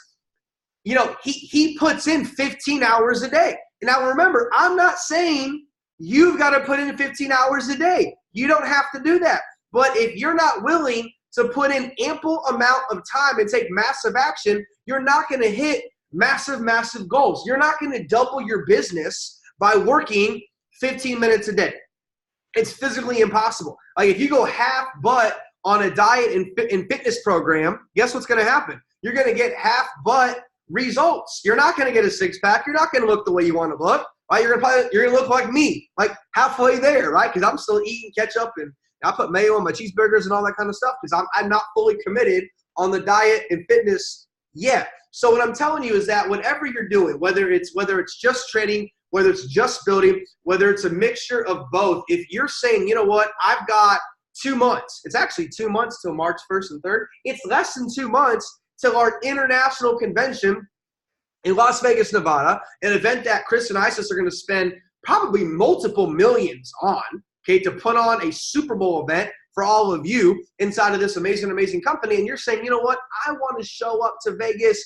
you know, he puts in 15 hours a day. Now, remember, I'm not saying you've got to put in 15 hours a day. You don't have to do that. But if you're not willing to put in ample amount of time and take massive action, you're not going to hit massive goals. You're not going to double your business by working 15 minutes a day. It's physically impossible. Like if you go half butt on a diet and fitness program, guess what's going to happen? You're going to get half butt results. You're not going to get a six-pack. You're not going to look the way you want to look. Right? You're going to look like me, like halfway there, right? Because I'm still eating ketchup and I put mayo on my cheeseburgers and all that kind of stuff because I'm not fully committed on the diet and fitness yet. So what I'm telling you is that whatever you're doing, whether it's just trading, whether it's just building, whether it's a mixture of both, if you're saying, you know what, I've got 2 months. It's actually 2 months till March 1st and 3rd. It's less than 2 months till our international convention in Las Vegas, Nevada, an event that Chris and Isis are going to spend probably multiple millions on, okay, to put on a Super Bowl event for all of you inside of this amazing, amazing company. And you're saying, you know what? I want to show up to Vegas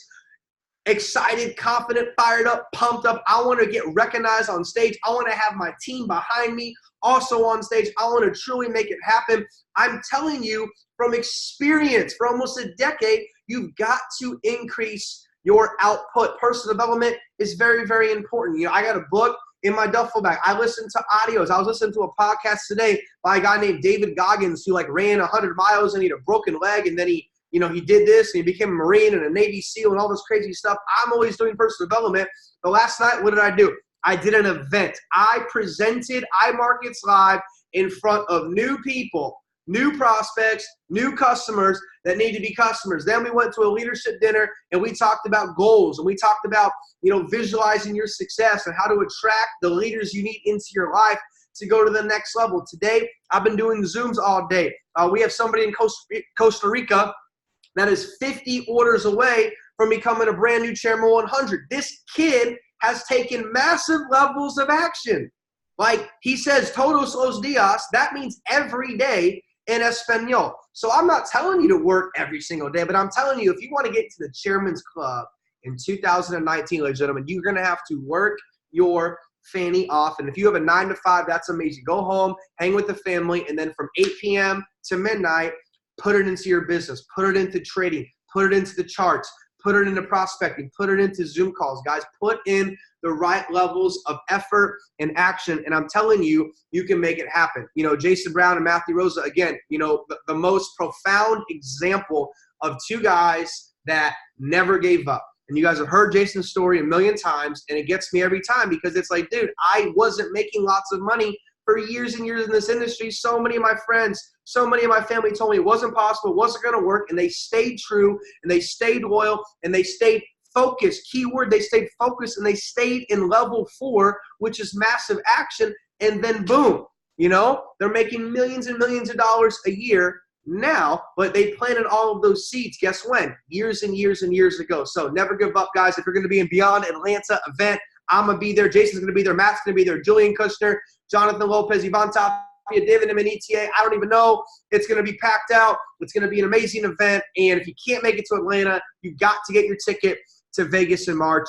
excited, confident, fired up, pumped up. I want to get recognized on stage. I want to have my team behind me also on stage. I want to truly make it happen. I'm telling you from experience, for almost a decade, you've got to increase your output. Personal development is very, very important. You know, I got a book in my duffel bag. I listen to audios. I was listening to a podcast today by a guy named David Goggins who ran 100 miles and he had a broken leg, and then he did this and he became a Marine and a Navy SEAL and all this crazy stuff. I'm always doing personal development. But last night, what did I do? I did an event. I presented iMarkets Live in front of new people, new prospects, new customers that need to be customers. Then we went to a leadership dinner and we talked about goals, and we talked about, visualizing your success and how to attract the leaders you need into your life to go to the next level. Today, I've been doing Zooms all day. We have somebody in Costa Rica that is 50 orders away from becoming a brand new Chairman 100. This kid has taken massive levels of action. Like he says, todos los días, that means every day in Espanol. So I'm not telling you to work every single day, but I'm telling you, if you want to get to the Chairman's Club in 2019, ladies and gentlemen, you're going to have to work your fanny off. And if you have a 9 to 5, that's amazing. Go home, hang with the family, and then from 8 p.m. to midnight, put it into your business, put it into trading, put it into the charts, put it into prospecting, put it into Zoom calls. Guys, put in the right levels of effort and action, and I'm telling you, you can make it happen. Jason Brown and Matthew Rosa, again, the most profound example of two guys that never gave up. And you guys have heard Jason's story a million times, and it gets me every time because it's like, dude, I wasn't making lots of money for years and years in this industry. So many of my friends, so many of my family told me it wasn't possible, it wasn't going to work, and they stayed true, and they stayed loyal, and they stayed focused. Keyword, they stayed focused, and they stayed in level 4, which is massive action, and then boom, they're making millions and millions of dollars a year now, but they planted all of those seeds, guess when? Years and years and years ago. So never give up, guys. If you're going to be in Beyond Atlanta event, I'm going to be there. Jason's going to be there. Matt's going to be there. Julian Kushner, Jonathan Lopez, Yvonne Tapia, David Emenitier. I don't even know. It's going to be packed out. It's going to be an amazing event. And if you can't make it to Atlanta, you got to get your ticket to Vegas in March.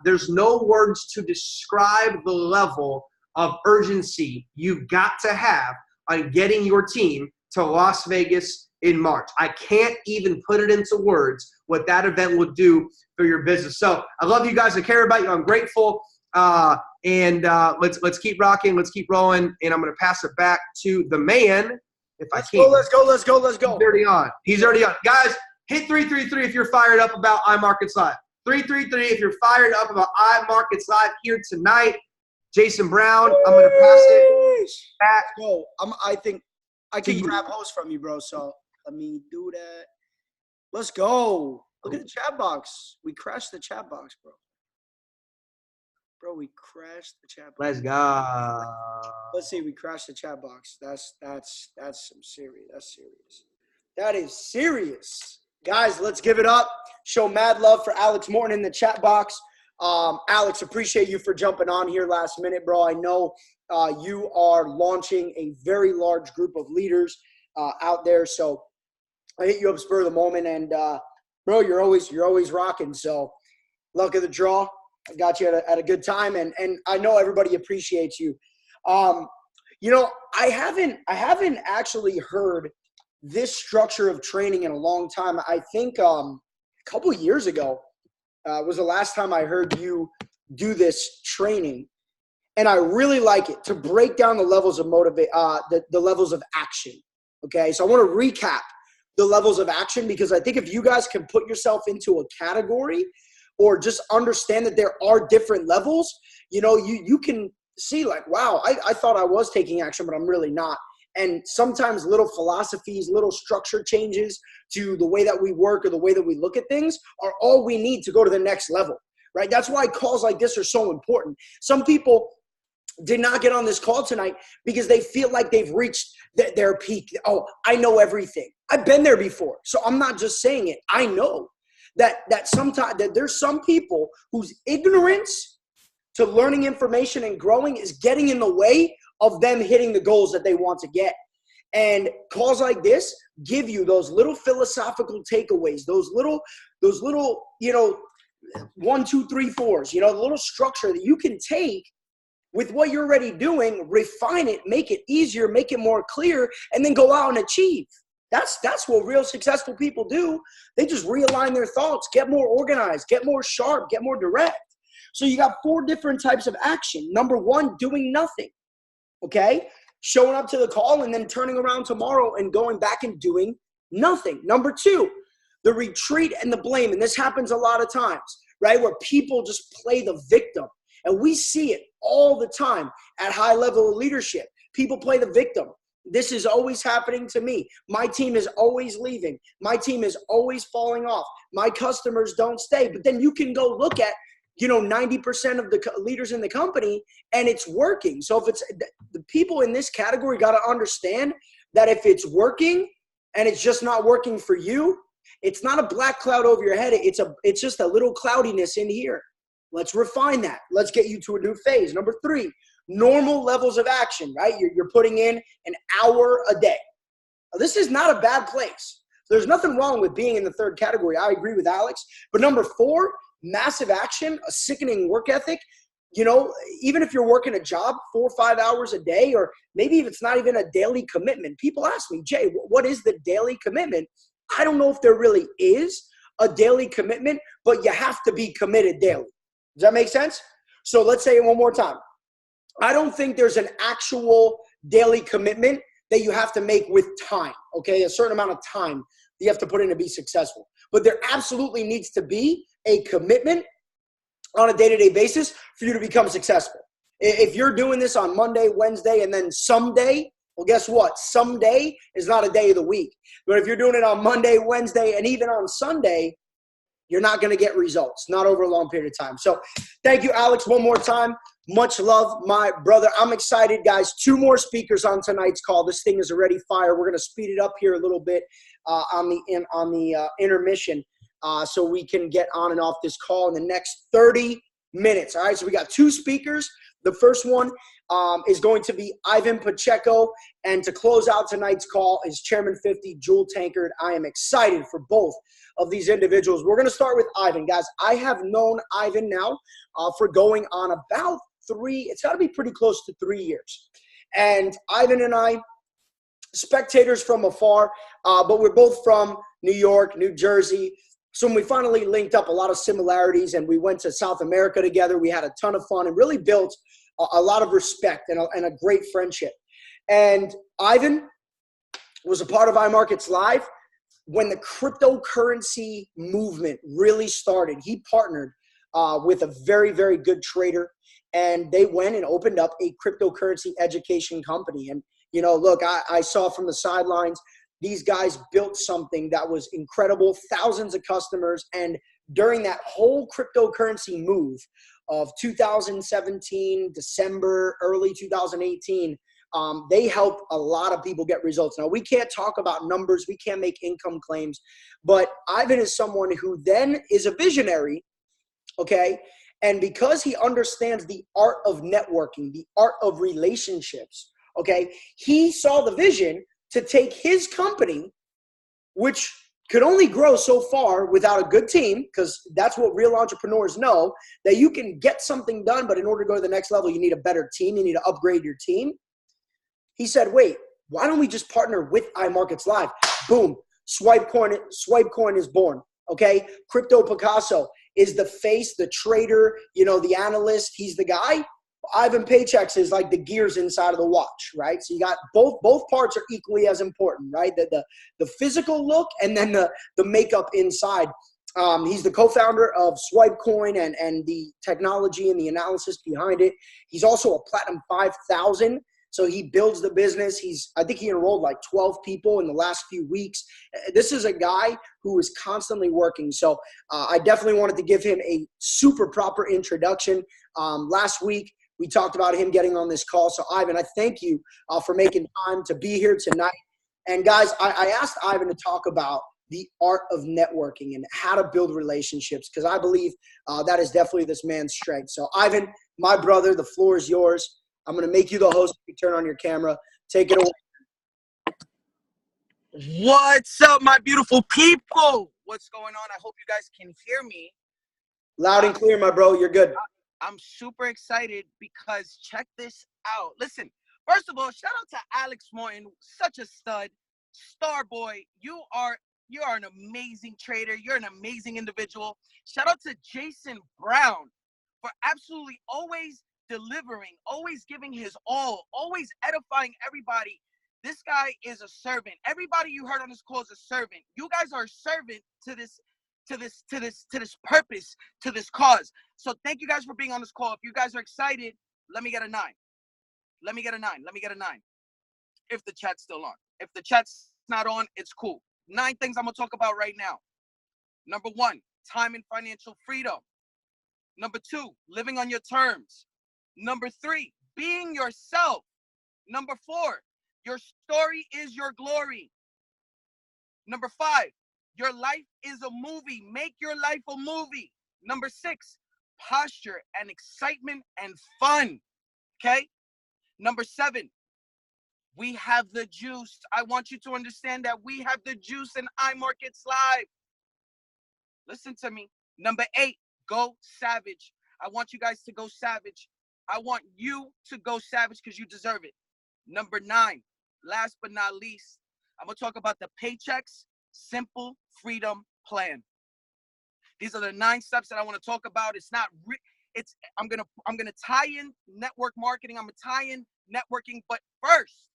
There's no words to describe the level of urgency you've got to have on getting your team to Las Vegas in March. I can't even put it into words what that event will do for your business. So I love you guys. I care about you. I'm grateful. And let's keep rocking. Let's keep rolling. And I'm going to pass it back to the man. Let's go. He's already on. Guys, hit 333 if you're fired up about iMarkets Live. 333 if you're fired up about iMarkets Live here tonight. Jason Brown, I'm going to pass it back. Go. I think I can grab host from you, bro. So let me do that. Let's go. Look at the chat box. We crashed the chat box, bro. We crashed the chat box. Let's go. Let's see. We crashed the chat box. That's some serious. That's serious. That is serious. Guys, let's give it up. Show mad love for Alex Morton in the chat box. Alex, appreciate you for jumping on here last minute, bro. I know you are launching a very large group of leaders out there. So I hit you up spur of the moment, and bro, you're always rocking. So luck of the draw. I got you at a good time, and I know everybody appreciates you. I haven't actually heard this structure of training in a long time. I think a couple of years ago was the last time I heard you do this training, and I really like it to break down the levels of the levels of action. Okay, so I want to recap the levels of action because I think if you guys can put yourself into a category or just understand that there are different levels, you can see like, wow, I thought I was taking action, but I'm really not. And sometimes little philosophies, little structure changes to the way that we work or the way that we look at things are all we need to go to the next level, right? That's why calls like this are so important. Some people did not get on this call tonight because they feel like they've reached their peak. Oh, I know everything. I've been there before. So I'm not just saying it. I know that sometimes that there's some people whose ignorance to learning information and growing is getting in the way of them hitting the goals that they want to get. And calls like this give you those little philosophical takeaways, those little, 1, 2, 3, 4s, the little structure that you can take with what you're already doing, refine it, make it easier, make it more clear, and then go out and achieve. That's what real successful people do. They just realign their thoughts, get more organized, get more sharp, get more direct. So you got 4 different types of action. Number 1, doing nothing, okay? Showing up to the call and then turning around tomorrow and going back and doing nothing. Number 2, the retreat and the blame. And this happens a lot of times, right? Where people just play the victim. And we see it all the time at high level of leadership. People play the victim. This is always happening to me. My team is always leaving. My team is always falling off. My customers don't stay. But then you can go look at, 90% of the leaders in the company, and it's working. So if it's the people in this category got to understand that if it's working and it's just not working for you, it's not a black cloud over your head. It's just a little cloudiness in here. Let's refine that. Let's get you to a new phase. Number 3, normal levels of action, right? You're putting in an hour a day. Now, this is not a bad place. There's nothing wrong with being in the 3rd category. I agree with Alex. But number 4, massive action, a sickening work ethic. Even if you're working a job 4 or 5 hours a day, or maybe if it's not even a daily commitment. People ask me, Jay, what is the daily commitment? I don't know if there really is a daily commitment, but you have to be committed daily. Does that make sense? So let's say it one more time. I don't think there's an actual daily commitment that you have to make with time, okay? A certain amount of time you have to put in to be successful. But there absolutely needs to be a commitment on a day-to-day basis for you to become successful. If you're doing this on Monday, Wednesday, and then someday, well, guess what? Someday is not a day of the week. But if you're doing it on Monday, Wednesday, and even on Sunday, you're not going to get results, not over a long period of time. So thank you, Alex, one more time. Much love, my brother. I'm excited, guys. 2 more speakers on tonight's call. This thing is already fire. We're going to speed it up here a little bit on the intermission so we can get on and off this call in the next 30 minutes. All right, so we got 2 speakers. The first one is going to be Ivan Pacheco. And to close out tonight's call is Chairman 50, Jewel Tankard. I am excited for both of these individuals. We're going to start with Ivan. Guys, I have known Ivan now for going on about 3, it's got to be pretty close to 3 years. And Ivan and I, spectators from afar, but we're both from New York, New Jersey. So when we finally linked up, a lot of similarities, and we went to South America together. We had a ton of fun and really built a lot of respect and a great friendship. And Ivan was a part of iMarkets Live when the cryptocurrency movement really started. He partnered with a very, very good trader, and they went and opened up a cryptocurrency education company. And, look, I saw from the sidelines, these guys built something that was incredible, thousands of customers. And during that whole cryptocurrency move of 2017, December, early 2018, they helped a lot of people get results. Now, we can't talk about numbers. We can't make income claims. But Ivan is someone who then is a visionary, okay? And because he understands the art of networking, the art of relationships, okay, he saw the vision to take his company, which could only grow so far without a good team, because that's what real entrepreneurs know, that you can get something done, but in order to go to the next level, you need a better team. You need to upgrade your team. He said, wait, why don't we just partner with iMarkets Live? Boom, Swipecoin is born, okay? Crypto Picasso is the face, the trader, the analyst. He's the guy. Ivan Paychecks is like the gears inside of the watch, right? So you got both parts are equally as important, right? The physical look and then the makeup inside. He's the co-founder of Swipecoin and the technology and the analysis behind it. He's also a Platinum 5000. So he builds the business. I think he enrolled like 12 people in the last few weeks. This is a guy who is constantly working. So I definitely wanted to give him a super proper introduction. Last week, we talked about him getting on this call. So Ivan, I thank you for making time to be here tonight. And guys, I asked Ivan to talk about the art of networking and how to build relationships, because I believe that is definitely this man's strength. So Ivan, my brother, the floor is yours. I'm going to make you the host. You turn on your camera. Take it away. What's up, my beautiful people? What's going on? I hope you guys can hear me. Loud and clear, my bro. You're good. I'm super excited because check this out. Listen, first of all, shout out to Alex Morton, such a stud, star boy. You are an amazing trader. You're an amazing individual. Shout out to Jason Brown for absolutely always delivering, always giving his all, always edifying everybody. This guy is a servant. Everybody you heard on this call is a servant. You guys are a servant to this purpose, to this cause. So thank you guys for being on this call. If you guys are excited, let me get a 9. Let me get a 9. Let me get a 9. If the chat's still on. If the chat's not on, it's cool. 9 things I'm going to talk about right now. Number 1, time and financial freedom. Number 2, living on your terms. Number 3, being yourself. Number 4, your story is your glory. Number 5, your life is a movie. Make your life a movie. Number 6, posture and excitement and fun. Okay? Number 7, we have the juice. I want you to understand that we have the juice in iMarkets Live. Listen to me. Number 8, go savage. I want you guys to go savage. I want you to go savage because you deserve it. Number 9, last but not least, I'm going to talk about the Paychex Simple Freedom Plan. These are the 9 steps that I want to talk about. It's not I'm going to tie in network marketing. I'm going to tie in networking, but first,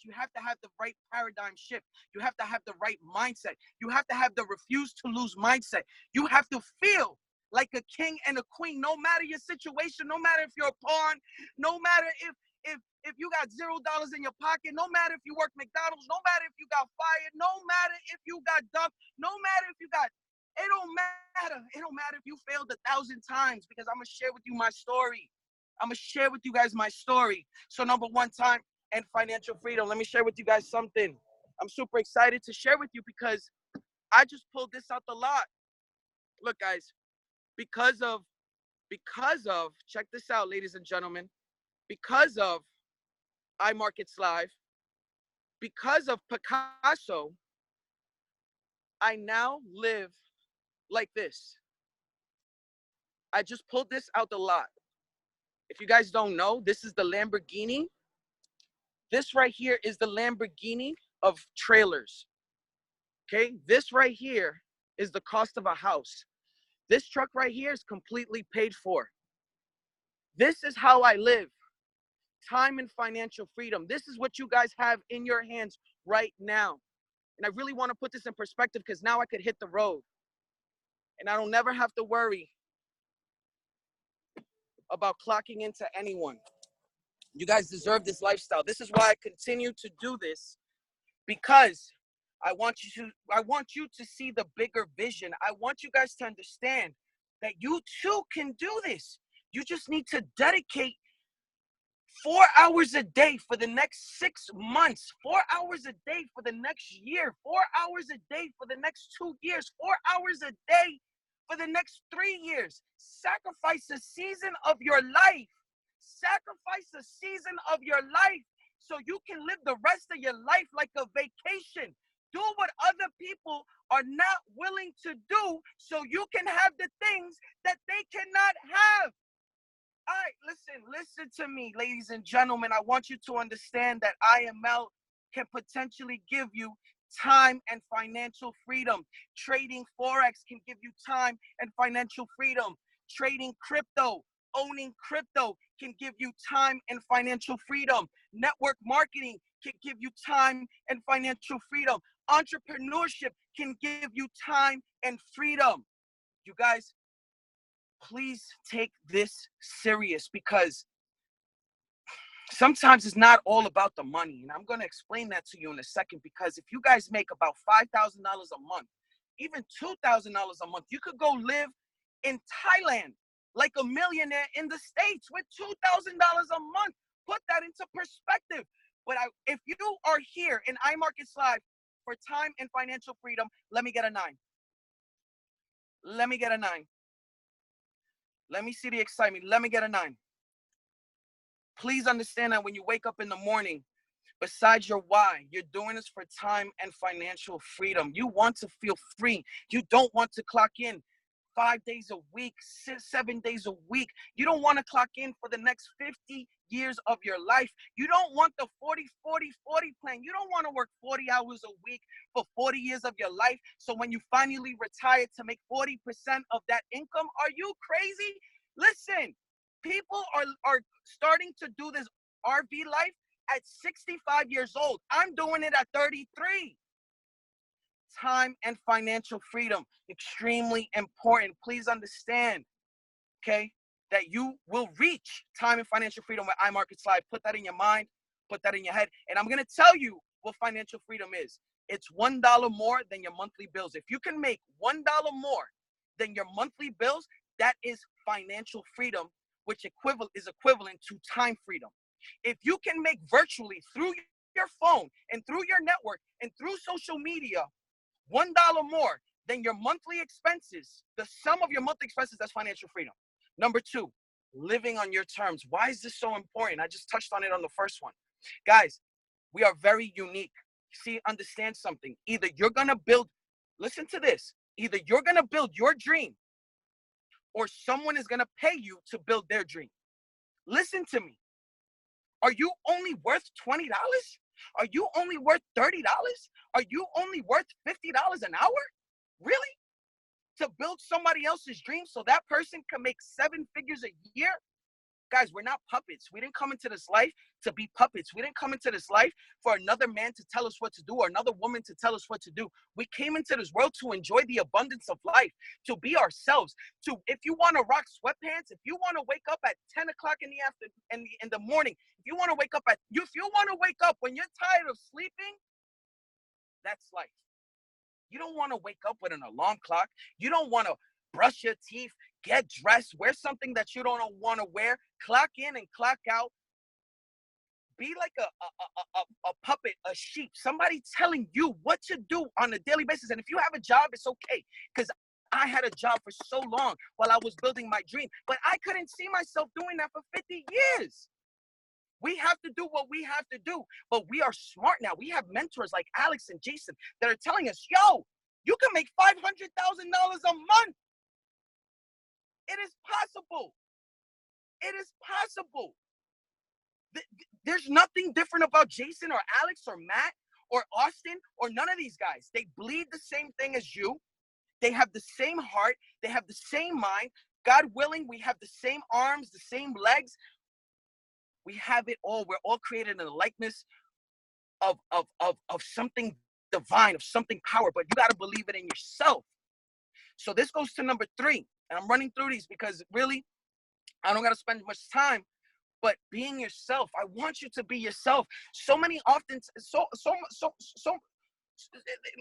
you have to have the right paradigm shift. You have to have the right mindset. You have to have the refuse to lose mindset. You have to feel like a king and a queen, no matter your situation, no matter if you're a pawn, no matter if you got $0 in your pocket, no matter if you work McDonald's, no matter if you got fired, no matter if you got dumped, no matter if you got, it don't matter. It don't matter if you failed 1,000 times, because I'm going to share with you my story. I'm going to share with you guys my story. So number 1, time and financial freedom. Let me share with you guys something. I'm super excited to share with you because I just pulled this out the lot. Look, guys, because of, check this out, ladies and gentlemen, because of iMarkets Live, because of Picasso, I now live like this. I just pulled this out the lot. If you guys don't know, this is the Lamborghini. This right here is the Lamborghini of trailers. Okay, this right here is the cost of a house. This truck right here is completely paid for. This is how I live. Time and financial freedom. This is what you guys have in your hands right now. And I really want to put this in perspective because now I could hit the road. And I don't never have to worry about clocking into anyone. You guys deserve this lifestyle. This is why I continue to do this, because I want you to see the bigger vision. I want you guys to understand that you too can do this. You just need to dedicate 4 hours a day for the next 6 months, 4 hours a day for the next year, 4 hours a day for the next 2 years, 4 hours a day for the next 3 years. Sacrifice a season of your life. Sacrifice a season of your life so you can live the rest of your life like a vacation. Do what other people are not willing to do so you can have the things that they cannot have. All right, listen to me, ladies and gentlemen. I want you to understand that IML can potentially give you time and financial freedom. Trading Forex can give you time and financial freedom. Trading crypto, owning crypto can give you time and financial freedom. Network marketing can give you time and financial freedom. Entrepreneurship can give you time and freedom. You guys, please take this serious, because sometimes it's not all about the money. And I'm going to explain that to you in a second, because if you guys make about $5,000 a month, even $2,000 a month, you could go live in Thailand like a millionaire in the States with $2,000 a month. Put that into perspective. But if you are here in iMarkets Live for time and financial freedom, let me get a 9. Let me get a 9. Let me see the excitement. Let me get a 9. Please understand that when you wake up in the morning, Besides your why, you're doing this for time and financial freedom. You want to feel free. You don't want to clock in 5 days a week, 7 days a week. You don't want to clock in for the next 50 years of your life. You don't want the 40, 40, 40 plan. You don't want to work 40 hours a week for 40 years of your life. So when you finally retire to make 40% of that income, are you crazy? Listen, people are starting to do this RV life at 65 years old. I'm doing it at 33. Time and financial freedom, extremely important. Please understand, okay, that you will reach time and financial freedom with iMarkets Live. Put that in your mind, put that in your head. And I'm going to tell you what financial freedom is. It's $1 more than your monthly bills. If you can make $1 more than your monthly bills, that is financial freedom, which is equivalent to time freedom. If you can make virtually through your phone and through your network and through social media $1 more than your monthly expenses, the sum of your monthly expenses, that's financial freedom. Number 2, living on your terms. Why is this so important? I just touched on it on the first one. Guys, we are very unique. See, understand something. Either you're going to build, listen to this, either you're going to build your dream or someone is going to pay you to build their dream. Listen to me. Are you only worth $20? Are you only worth $30? Are you only worth $50 an hour? Really? To build somebody else's dream so that person can make 7 figures a year? Guys, we're not puppets. We didn't come into this life to be puppets. We didn't come into this life for another man to tell us what to do or another woman to tell us what to do. We came into this world to enjoy the abundance of life, to be ourselves. To, if you want to rock sweatpants, if you want to wake up at 10 o'clock in the morning, if you want to wake up when you're tired of sleeping, that's life. You don't want to wake up with an alarm clock. You don't want to brush your teeth, get dressed, wear something that you don't want to wear, clock in and clock out. Be like a puppet, a sheep, somebody telling you what to do on a daily basis. And if you have a job, it's okay. Because I had a job for so long while I was building my dream, but I couldn't see myself doing that for 50 years. We have to do what we have to do, but we are smart now. We have mentors like Alex and Jason that are telling us, yo, you can make $500,000 a month. It is possible. It is possible. There's nothing different about Jason or Alex or Matt or Austin or none of these guys. They bleed the same thing as you. They have the same heart. They have the same mind. God willing, we have the same arms, the same legs. We have it all. We're all created in the likeness of something divine, of something power, but you got to believe it in yourself. So this goes to number 3, and I'm running through these because really, I don't got to spend much time, but being yourself. I want you to be yourself.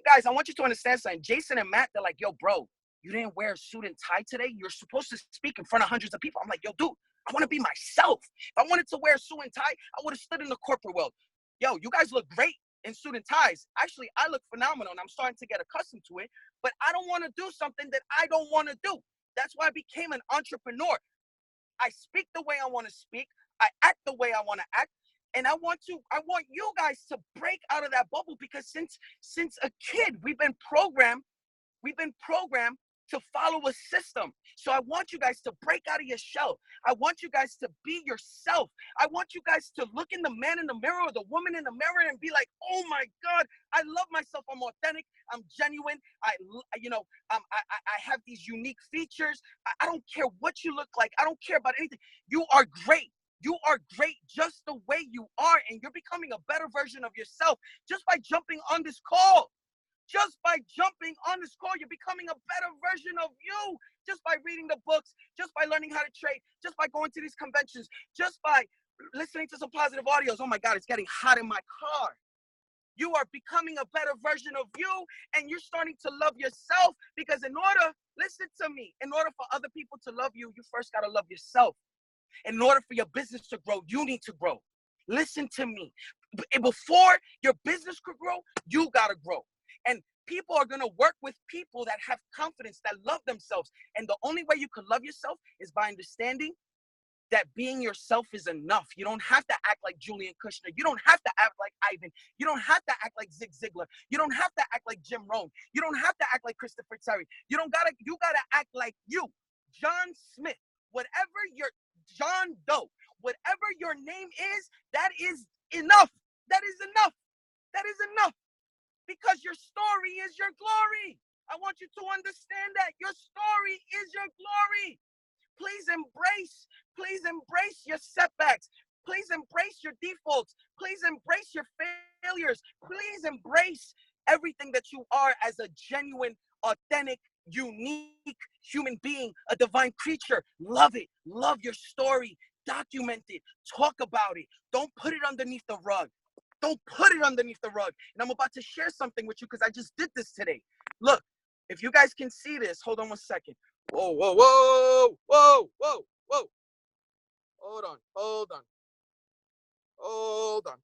Guys, I want you to understand something. Jason and Matt, they're like, yo, bro, you didn't wear a suit and tie today. You're supposed to speak in front of hundreds of people. I'm like, yo, dude, I want to be myself. If I wanted to wear a suit and tie, I would have stood in the corporate world. Yo, you guys look great in suit and ties. Actually, I look phenomenal, and I'm starting to get accustomed to it, but I don't want to do something that I don't want to do. That's why I became an entrepreneur. I speak the way I want to speak. I act the way I want to act. And I want you guys to break out of that bubble, because since a kid, we've been programmed to follow a system. So I want you guys to break out of your shell. I want you guys to be yourself. I want you guys to look in the man in the mirror or the woman in the mirror and be like, oh my God, I love myself. I'm authentic. I'm genuine. I have these unique features. I don't care what you look like. I don't care about anything. You are great. You are great just the way you are, and you're becoming a better version of yourself just by jumping on this call. Just by jumping on this call, you're becoming a better version of you. Just by reading the books, just by learning how to trade, just by going to these conventions, just by listening to some positive audios. Oh my God, it's getting hot in my car. You are becoming a better version of you, and you're starting to love yourself, because listen to me, in order for other people to love you, you first got to love yourself. In order for your business to grow, you need to grow. Listen to me. Before your business could grow, you got to grow. And people are going to work with people that have confidence, that love themselves. And the only way you can love yourself is by understanding that being yourself is enough. You don't have to act like Julian Kushner. You don't have to act like Ivan. You don't have to act like Zig Ziglar. You don't have to act like Jim Rohn. You don't have to act like Christopher Terry. You gotta act like you, John Smith, whatever your John Doe, whatever your name is, that is enough. That is enough. That is enough. Because your story is your glory. I want you to understand that your story is your glory. Please embrace your setbacks. Please embrace your defaults. Please embrace your failures. Please embrace everything that you are as a genuine, authentic, unique human being, a divine creature. Love it. Love your story. Document it. Talk about it. Don't put it underneath the rug. Don't put it underneath the rug. And I'm about to share something with you because I just did this today. Look, if you guys can see this, hold on one second. Whoa, whoa, whoa, whoa, whoa, whoa. Hold on.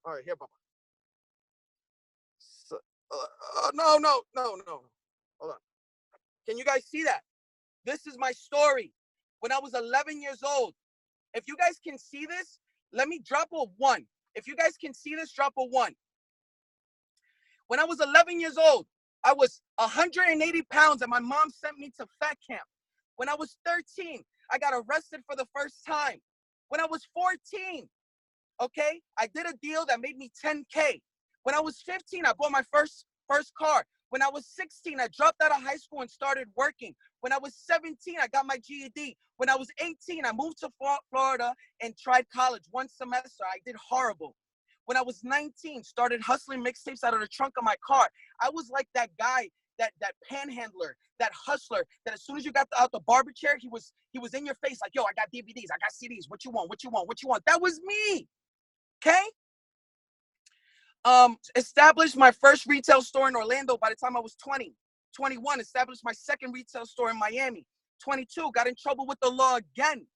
All right, here, Baba. So, no. Hold on. Can you guys see that? This is my story. When I was 11 years old. If you guys can see this, let me drop a 1. If you guys can see this, drop a 1. When I was 11 years old, I was 180 pounds and my mom sent me to fat camp. When I was 13, I got arrested for the first time. When I was 14, okay, I did a deal that made me 10K. When I was 15, I bought my first car. When I was 16, I dropped out of high school and started working. When I was 17, I got my GED. When I was 18, I moved to Florida and tried college 1 semester. I did horrible. When I was 19, started hustling mixtapes out of the trunk of my car. I was like that guy, that panhandler, that hustler, that as soon as you got out the barber chair, he was in your face like, yo, I got DVDs, I got CDs. What you want? That was me. Okay? Established my first retail store in Orlando by the time I was 20. 21, established my second retail store in Miami. 22, got in trouble with the law again.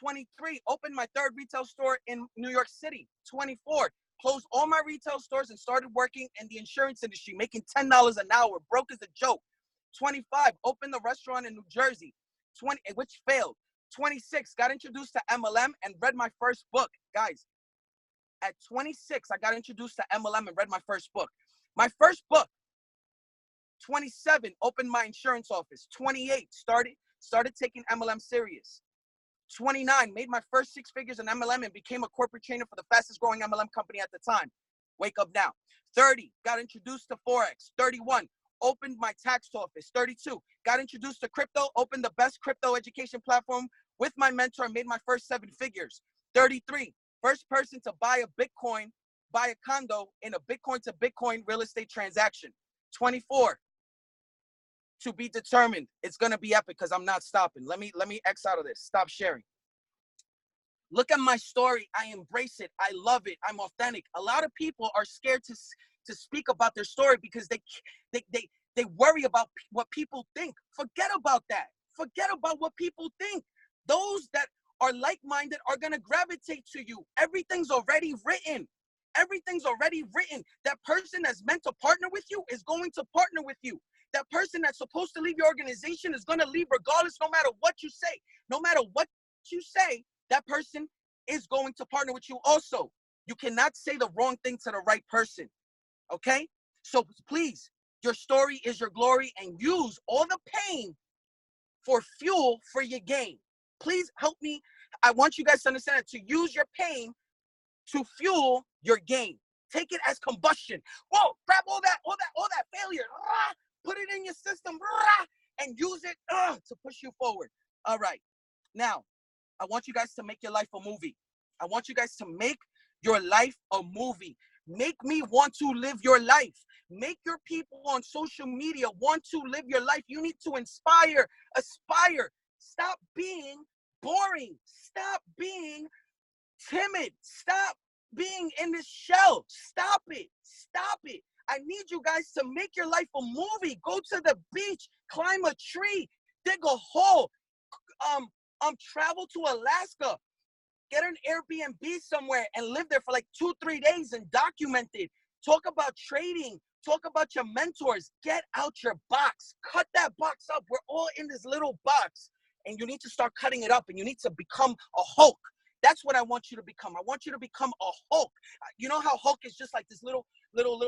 23, opened my third retail store in New York City. 24, closed all my retail stores and started working in the insurance industry, making $10 an hour, broke as a joke. 25, opened a restaurant in New Jersey, which failed. 26, got introduced to MLM and read my first book. Guys, at 26, I got introduced to MLM and read my first book. My first book. 27, opened my insurance office. 28, started taking MLM serious. 29, made my first 6 figures in MLM and became a corporate trainer for the fastest growing MLM company at the time. Wake up now. 30, got introduced to Forex. 31, opened my tax office. 32, got introduced to crypto, opened the best crypto education platform with my mentor and made my first 7 figures. 33, first person to buy a condo in a Bitcoin to Bitcoin real estate transaction. 24, to be determined. It's going to be epic because I'm not stopping. Let me X out of this. Stop sharing. Look at my story. I embrace it. I love it. I'm authentic. A lot of people are scared to speak about their story because they worry about what people think. Forget about that. Forget about what people think. Those that are like-minded are going to gravitate to you. Everything's already written. Everything's already written. That person that's meant to partner with you is going to partner with you. That person that's supposed to leave your organization is going to leave regardless, no matter what you say. No matter what you say, that person is going to partner with you also. You cannot say the wrong thing to the right person, okay? So please, your story is your glory and use all the pain for fuel for your gain. Please help me. I want you guys to understand that, to use your pain to fuel your gain. Take it as combustion. Whoa, grab all that failure, put it in your system, and use it to push you forward. All right. Now, I want you guys to make your life a movie. I want you guys to make your life a movie. Make me want to live your life. Make your people on social media want to live your life. You need to inspire, aspire. Stop being boring. Stop being timid. Stop being in this shell. Stop it. Stop it. I need you guys to make your life a movie. Go to the beach, climb a tree, dig a hole, travel to Alaska, get an Airbnb somewhere and live there for like 2-3 days and document it. Talk about trading. Talk about your mentors. Get out your box. Cut that box up. We're all in this little box. and you need to start cutting it up, and you need to become a Hulk. That's what I want you to become. I want you to become a Hulk. You know how Hulk is just like this little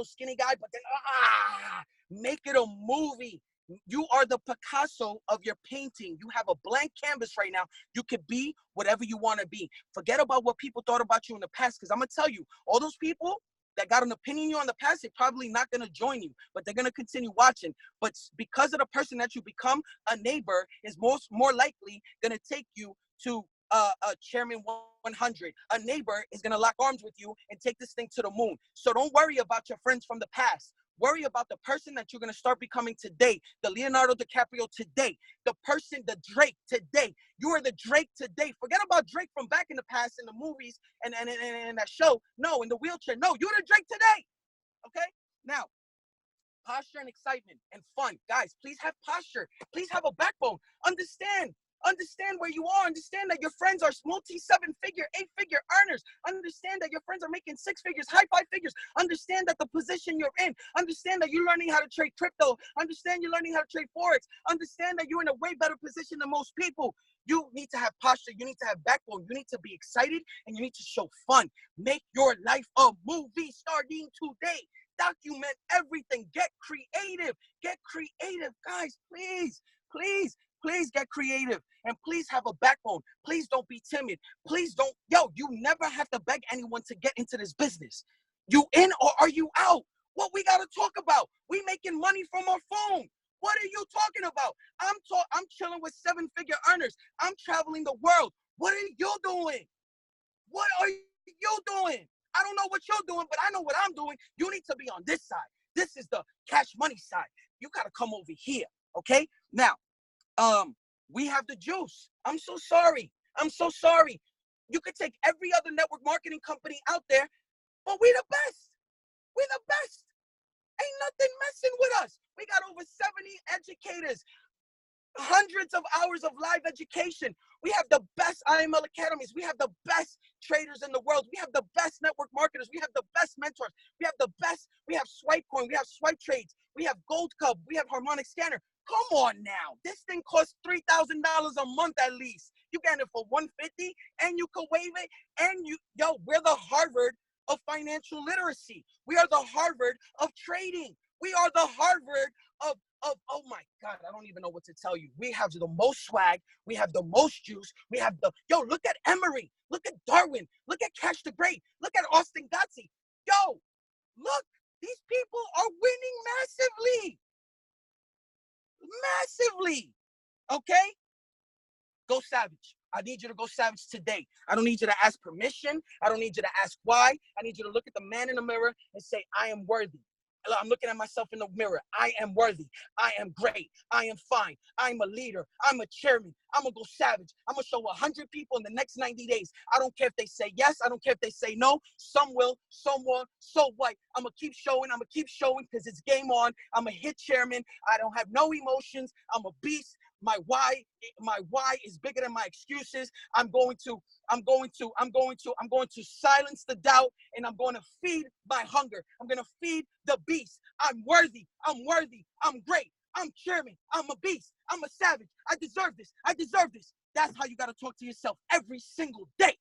skinny guy, but then make it a movie. You are the Picasso of your painting. You have a blank canvas right now. You could be whatever you want to be. Forget about what people thought about you in the past, because I'm going to tell you, all those people that got an opinion on you in the past, they're probably not going to join you, but they're going to continue watching. But because of the person that you become, a neighbor is more likely going to take you to Chairman 100. A neighbor is going to lock arms with you and take this thing to the moon. So don't worry about your friends from the past. Worry about the person that you're going to start becoming today, the Leonardo DiCaprio today, the person, the Drake today. You are the Drake today. Forget about Drake from back in the past in the movies and that show. No, in the wheelchair. No, you're the Drake today. Okay? Now, posture and excitement and fun. Guys, please have posture. Please have a backbone. Understand where you are. Understand that your friends are multi-7-figure, 8-figure earners. Understand that your friends are making 6 figures, high 5 figures. Understand that the position you're in. Understand that you're learning how to trade crypto. Understand you're learning how to trade Forex. Understand that you're in a way better position than most people. You need to have posture. You need to have backbone. You need to be excited, and you need to show fun. Make your life a movie starting today. Document everything. Get creative. Get creative. Guys, please, please. Please get creative, and please have a backbone. Please don't be timid. Please don't, you never have to beg anyone to get into this business. You in or are you out? What we got to talk about? We making money from our phone. What are you talking about? I'm chilling with 7-figure earners. I'm traveling the world. What are you doing? What are you doing? I don't know what you're doing, but I know what I'm doing. You need to be on this side. This is the cash money side. You got to come over here, okay? Now, we have the juice. I'm so sorry. You could take every other network marketing company out there, but we the best. We're the best. Ain't nothing messing with us. We got over 70 educators, hundreds of hours of live education. We have the best IML academies. We have the best traders in the world. We have the best network marketers. We have the best mentors. We have the best. We have Swipecoin. We have Swipe Trades. We have Gold Cub. We have Harmonic Scanner. Come on now. This thing costs $3,000 a month at least. You get it for $150 and you can waive it. And we're the Harvard of financial literacy. We are the Harvard of trading. We are the Harvard of oh my God, I don't even know what to tell you. We have the most swag. We have the most juice. We have look at Emory. Look at Darwin. Look at Cash the Great. Look at Austin Gotzi. Look, these people are winning massively. Massively. Okay? Go savage. I need you to go savage today. I don't need you to ask permission. I don't need you to ask why. I need you to look at the man in the mirror and say, I am worthy. I'm looking at myself in the mirror. I am worthy. I am great. I am fine. I'm a leader. I'm a chairman. I'm going to go savage. I'm going to show 100 people in the next 90 days. I don't care if they say yes. I don't care if they say no. Some will, some won't. So what? I'm going to keep showing. I'm going to keep showing because it's game on. I'm a hit chairman. I don't have no emotions. I'm a beast. My why is bigger than my excuses. I'm going to silence the doubt, and I'm going to feed my hunger. I'm going to feed the beast. I'm worthy. I'm great. I'm chairman. I'm a beast. I'm a savage. I deserve this. That's how you got to talk to yourself every single day.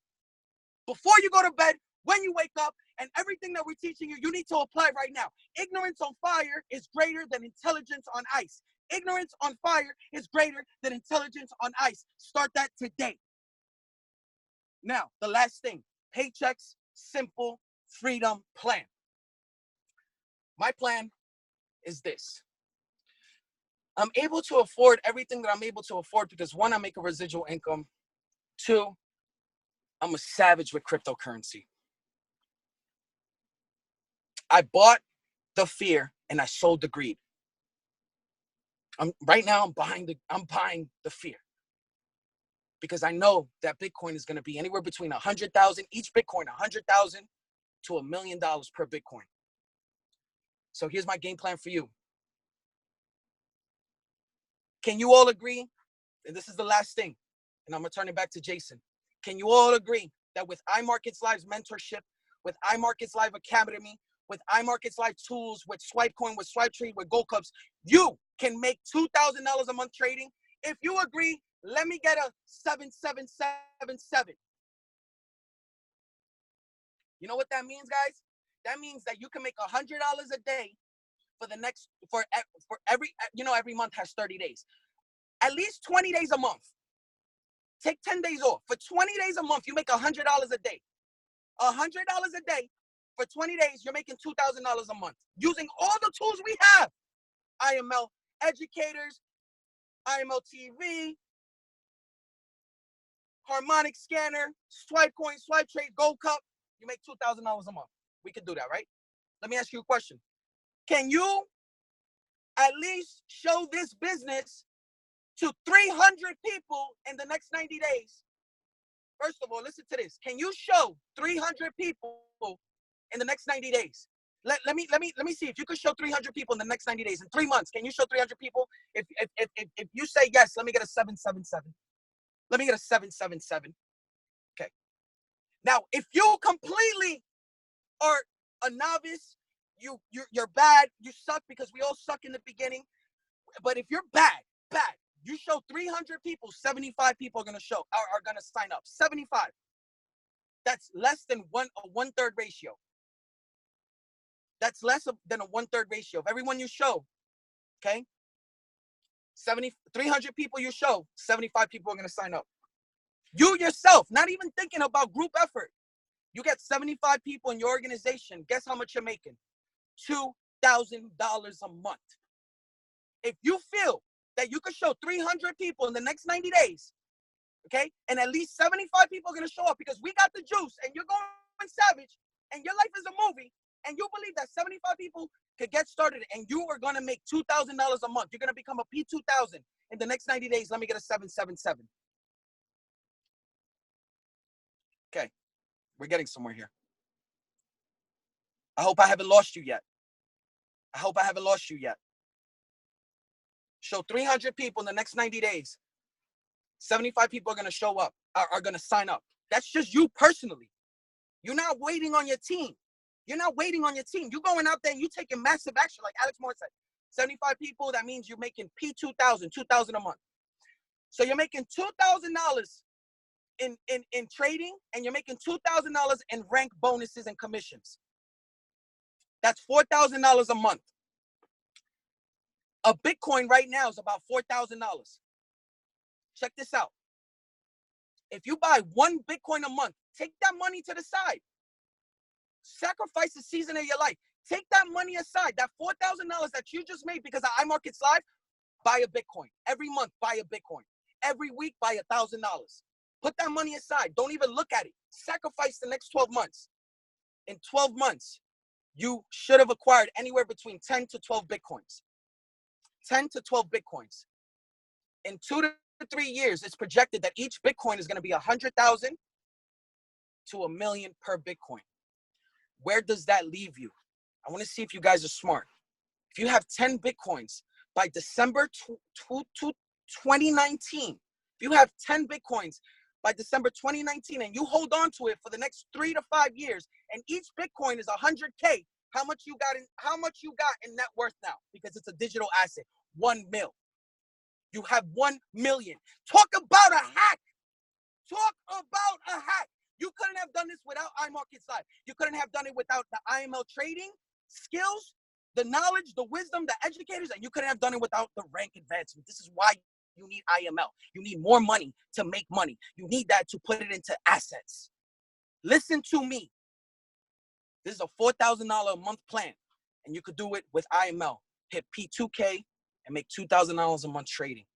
Before you go to bed, when you wake up, and everything that we're teaching you, you need to apply right now. Ignorance on fire is greater than intelligence on ice. Ignorance on fire is greater than intelligence on ice. Start that today. Now, the last thing, Paychex Simple Freedom Plan. My plan is this. I'm able to afford everything that I'm able to afford because 1, I make a residual income. 2, I'm a savage with cryptocurrency. I bought the fear and I sold the greed. I'm buying the fear because I know that Bitcoin is going to be anywhere between 100,000 each Bitcoin, 100,000 to $1 million per Bitcoin. So here's my game plan for you. Can you all agree? And this is the last thing, and I'm going to turn it back to Jason. Can you all agree that with iMarkets Live's mentorship, with iMarkets Live Academy, with iMarkets Live tools, with Swipecoin, with Swipe Trade, with Gold Cups, you can make $2,000 a month trading? If you agree, let me get a 7777. You know what that means, guys? That means that you can make $100 a day for the next, for every, every month has 30 days. At least 20 days a month. Take 10 days off. For 20 days a month, you make $100 a day. $100 a day for 20 days, you're making $2,000 a month. Using all the tools we have. IML Educators, IML TV, Harmonic Scanner, Swipe Coin, Swipe Trade, Gold Cup. You make $2,000 a month. We can do that, right? Let me ask you a question. Can you at least show this business to 300 people in the next 90 days? First of all, listen to this. Can you show 300 people in the next 90 days? Let me see if you could show 300 people in the next 90 days. In 3 months, can you show 300 people? If you say yes, let me get a 777. Let me get a 777. Okay. Now, if you completely are a novice, you're bad, you suck, because we all suck in the beginning. But if you're bad, you show 300 people, 75 people are gonna sign up. 75. That's less than a one-third ratio. That's less than a one-third ratio of everyone you show. Okay? 300 people you show, 75 people are gonna sign up. You yourself, not even thinking about group effort. You get 75 people in your organization. Guess how much you're making? $2,000 a month. If you feel that you could show 300 people in the next 90 days, okay, and at least 75 people are going to show up because we got the juice and you're going savage and your life is a movie, and you believe that 75 people could get started and you are going to make $2,000 a month, you're going to become a P2000 in the next 90 days, let me get a 777. Okay, we're getting somewhere here. I hope I haven't lost you yet. Show 300 people in the next 90 days. 75 people are going to show up, are going to sign up. That's just you personally. You're not waiting on your team. You're going out there and you're taking massive action, like Alex Moore said. 75 people, that means you're making P2000, $2,000 a month. So you're making $2,000 in trading, and you're making $2,000 in rank bonuses and commissions. That's $4,000 a month. A Bitcoin right now is about $4,000. Check this out. If you buy one Bitcoin a month, take that money to the side. Sacrifice the season of your life. Take that money aside. That $4,000 that you just made because of iMarkets Live, buy a Bitcoin. Every month, buy a Bitcoin. Every week, buy $1,000. Put that money aside. Don't even look at it. Sacrifice the next 12 months. In 12 months, you should have acquired anywhere between 10 to 12 Bitcoins. 10 to 12 Bitcoins. In 2 to 3 years, it's projected that each Bitcoin is going to be 100,000 to $1 million per Bitcoin. Where does that leave you? I want to see if you guys are smart. If you have 10 Bitcoins by December 2019, if you have 10 Bitcoins by December 2019 and you hold on to it for the next 3 to 5 years, and each Bitcoin is 100K, how much you got in net worth now? Because it's a digital asset. 1 mil. You have 1 million. Talk about a hack. You couldn't have done this without iMarkets Live. You couldn't have done it without the IML trading skills, the knowledge, the wisdom, the educators, and you couldn't have done it without the rank advancement. This is why you need IML. You need more money to make money. You need that to put it into assets. Listen to me. This is a $4,000 a month plan, and you could do it with IML. Hit P2K and make $2,000 a month trading.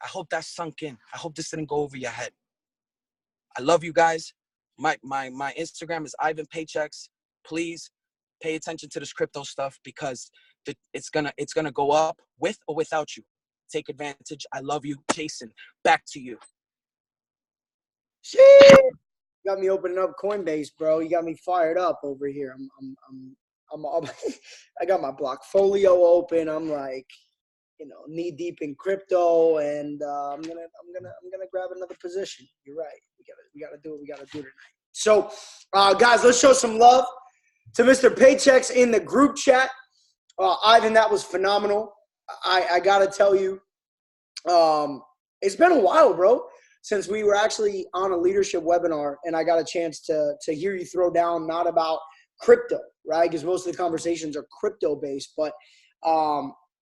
I hope that sunk in. I hope this didn't go over your head. I love you guys. My Instagram is Ivan Paychecks. Please pay attention to this crypto stuff because it's gonna go up with or without you. Take advantage. I love you, Jason. Back to you. Shit. Got me opening up Coinbase, bro. You got me fired up over here. I got my Blockfolio open. I'm like, knee deep in crypto, and I'm gonna grab another position. You're right. We gotta do what we gotta do tonight. So, guys, let's show some love to Mr. Paychecks in the group chat. Ivan, that was phenomenal. I gotta tell you, It's been a while, bro, since we were actually on a leadership webinar and I got a chance to hear you throw down not about crypto, right? Because most of the conversations are crypto based, but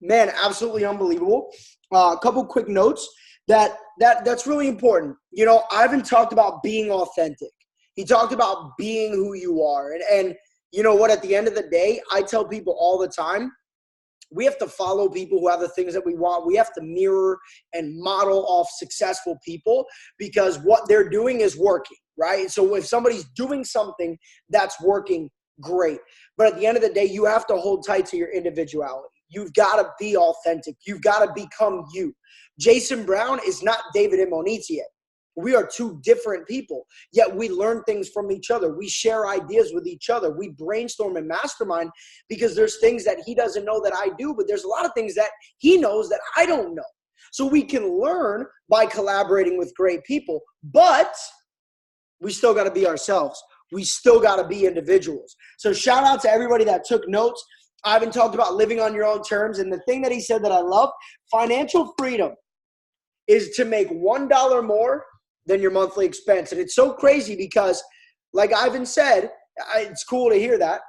man, absolutely unbelievable. A couple quick notes that's really important. You know, Ivan talked about being authentic. He talked about being who you are. And you know what, at the end of the day, I tell people all the time, we have to follow people who have the things that we want. We have to mirror and model off successful people because what they're doing is working, right? So if somebody's doing something that's working, great. But at the end of the day, you have to hold tight to your individuality. You've got to be authentic. You've got to become you. Jason Brown is not David Imonitie. We are two different people, yet we learn things from each other. We share ideas with each other. We brainstorm and mastermind because there's things that he doesn't know that I do, but there's a lot of things that he knows that I don't know. So we can learn by collaborating with great people, but we still got to be ourselves. We still got to be individuals. So shout out to everybody that took notes. Ivan talked about living on your own terms, and the thing that he said that I love, financial freedom is to make $1 more than your monthly expense. And it's so crazy because, like Ivan said, it's cool to hear that.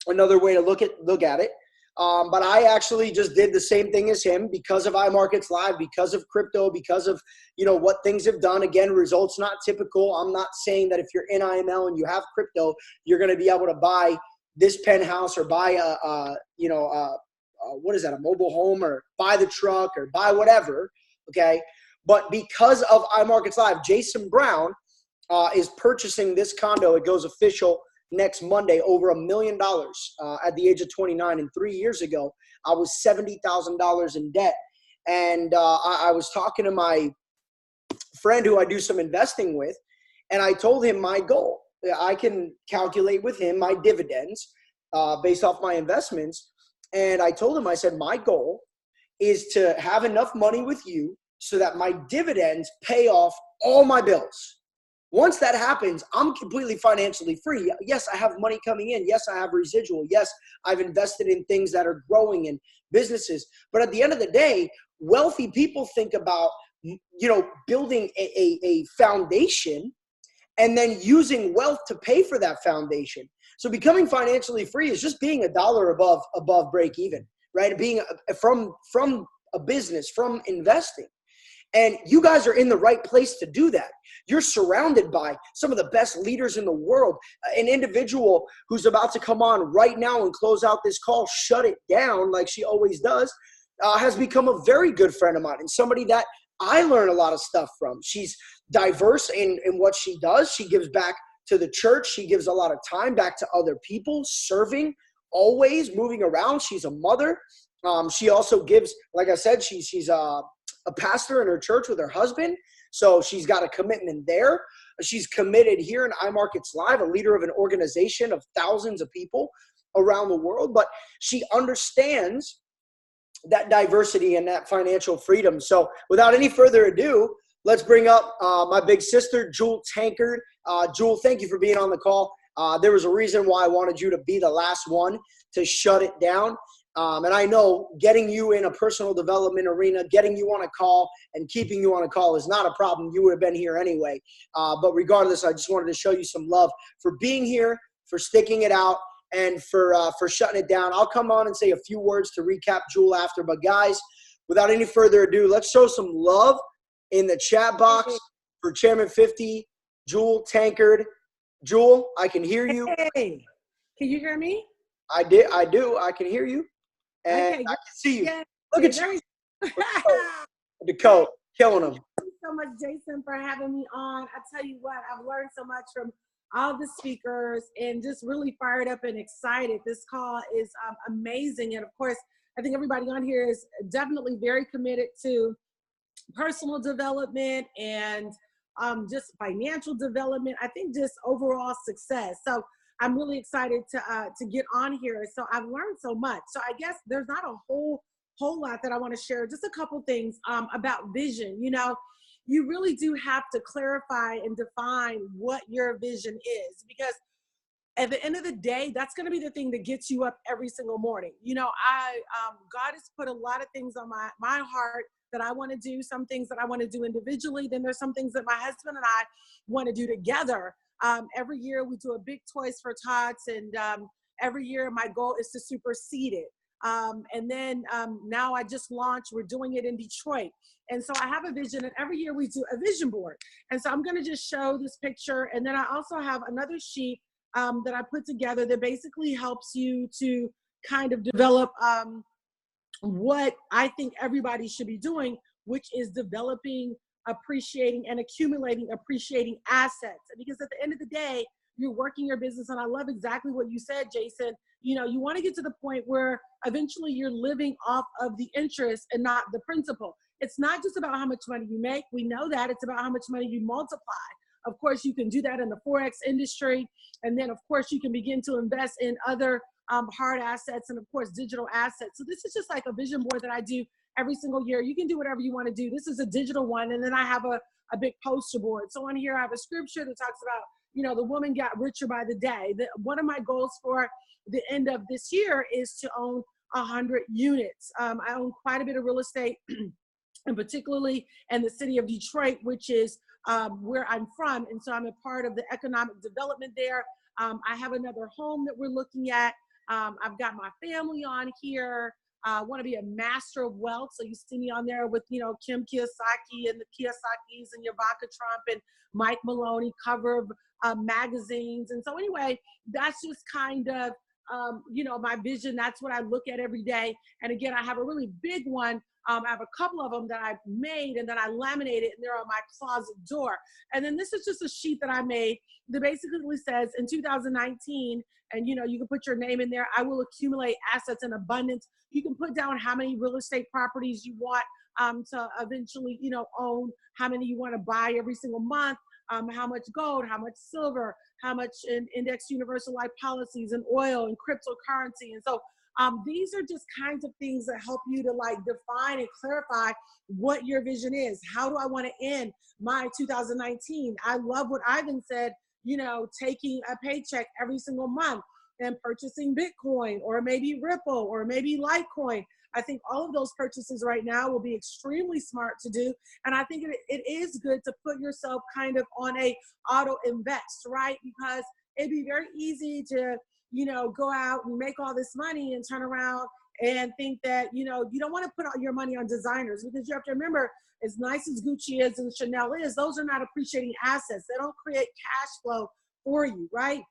Another way to look at it. But I actually just did the same thing as him because of iMarkets Live, because of crypto, because of, you know, what things have done. Again, results not typical. I'm not saying that if you're in IML and you have crypto, you're going to be able to buy this penthouse or buy what is that, a mobile home, or buy the truck or buy whatever. Okay. But because of iMarkets Live, Jason Brown is purchasing this condo. It goes official next Monday, over $1 million at the age of 29. And 3 years ago, I was $70,000 in debt. And I was talking to my friend who I do some investing with, and I told him my goal. I can calculate with him my dividends based off my investments. And I told him, I said, my goal is to have enough money with you so that my dividends pay off all my bills. Once that happens, I'm completely financially free. Yes, I have money coming in. Yes, I have residual. Yes, I've invested in things that are growing in businesses. But at the end of the day, wealthy people think about, you know, building a foundation and then using wealth to pay for that foundation. So becoming financially free is just being $1 above break even, right? Being from a business, from investing. And you guys are in the right place to do that. You're surrounded by some of the best leaders in the world. An individual who's about to come on right now and close out this call, shut it down like she always does, has become a very good friend of mine and somebody that I learn a lot of stuff from. She's diverse in what she does. She gives back to the church. She gives a lot of time back to other people, serving, always moving around. She's a mother. She also gives, like I said, she's a pastor in her church with her husband. So she's got a commitment there. She's committed here in iMarkets Live, a leader of an organization of thousands of people around the world. But she understands that diversity and that financial freedom. So without any further ado, let's bring up my big sister, Jewel Tankard. Jewel, thank you for being on the call. There was a reason why I wanted you to be the last one to shut it down. And I know getting you in a personal development arena, getting you on a call and keeping you on a call is not a problem. You would have been here anyway. But regardless, I just wanted to show you some love for being here, for sticking it out, and for shutting it down. I'll come on and say a few words to recap Jewel after. But guys, without any further ado, let's show some love in the chat box for Chairman 50, Jewel Tankard. Jewel, I can hear you. Hey, can you hear me? I do. I can hear you. And okay, I can see you. yeah, Look at you. Dakota, killing them. Thank you so much, Jason, for having me on. I tell you what, I've learned so much from all the speakers and just really fired up and excited. This call is amazing. And of course, I think everybody on here is definitely very committed to personal development and just financial development. I think just overall success. So I'm really excited to get on here. So I've learned so much. So I guess there's not a whole lot that I want to share. Just a couple things about vision. You know, you really do have to clarify and define what your vision is, because at the end of the day, that's going to be the thing that gets you up every single morning. You know, God has put a lot of things on my heart that I want to do, some things that I want to do individually. Then there's some things that my husband and I want to do together. Every year we do a big Toys for Tots, and every year my goal is to supersede it. And then now I just launched, we're doing it in Detroit. And so I have a vision, and every year we do a vision board. And so I'm going to just show this picture. And then I also have another sheet that I put together that basically helps you to kind of develop what I think everybody should be doing, which is developing, appreciating, and accumulating appreciating assets. Because at the end of the day, you're working your business, and I love exactly what you said, Jason. You know, you want to get to the point where eventually you're living off of the interest and not the principal. It's not just about how much money you make. We know that. It's about how much money you multiply. Of course, you can do that in the Forex industry. And then, of course, you can begin to invest in other hard assets and, of course, digital assets. So this is just like a vision board that I do every single year. You can do whatever you want to do. This is a digital one. And then I have a big poster board. So on here, I have a scripture that talks about, you know, the woman got richer by the day. One of my goals for the end of this year is to own 100 units. I own quite a bit of real estate, and particularly in the city of Detroit, which is where I'm from. And so I'm a part of the economic development there. I have another home that we're looking at. I've got my family on here. I want to be a master of wealth. So you see me on there with, you know, Kim Kiyosaki and the Kiyosakis and Ivanka Trump and Mike Maloney, cover of magazines. And so anyway, that's just kind of, you know, my vision. That's what I look at every day. And again, I have a really big one. I have a couple of them that I made and then I laminated, and they're on my closet door. And then this is just a sheet that I made that basically says in 2019, and you know, you can put your name in there, I will accumulate assets in abundance. You can put down how many real estate properties you want to eventually, you know, own, how many you want to buy every single month, how much gold, how much silver, how much in index universal life policies and oil and cryptocurrency. And so these are just kinds of things that help you to like define and clarify what your vision is. How do I want to end my 2019? I love what Ivan said, you know, taking a paycheck every single month and purchasing Bitcoin or maybe Ripple or maybe Litecoin. I think all of those purchases right now will be extremely smart to do. And I think it is good to put yourself kind of on a auto invest, right? Because it'd be very easy to, you know, go out and make all this money and turn around and think that, you know, you don't want to put all your money on designers, because you have to remember, as nice as Gucci is and Chanel is, those are not appreciating assets. They don't create cash flow for you, right?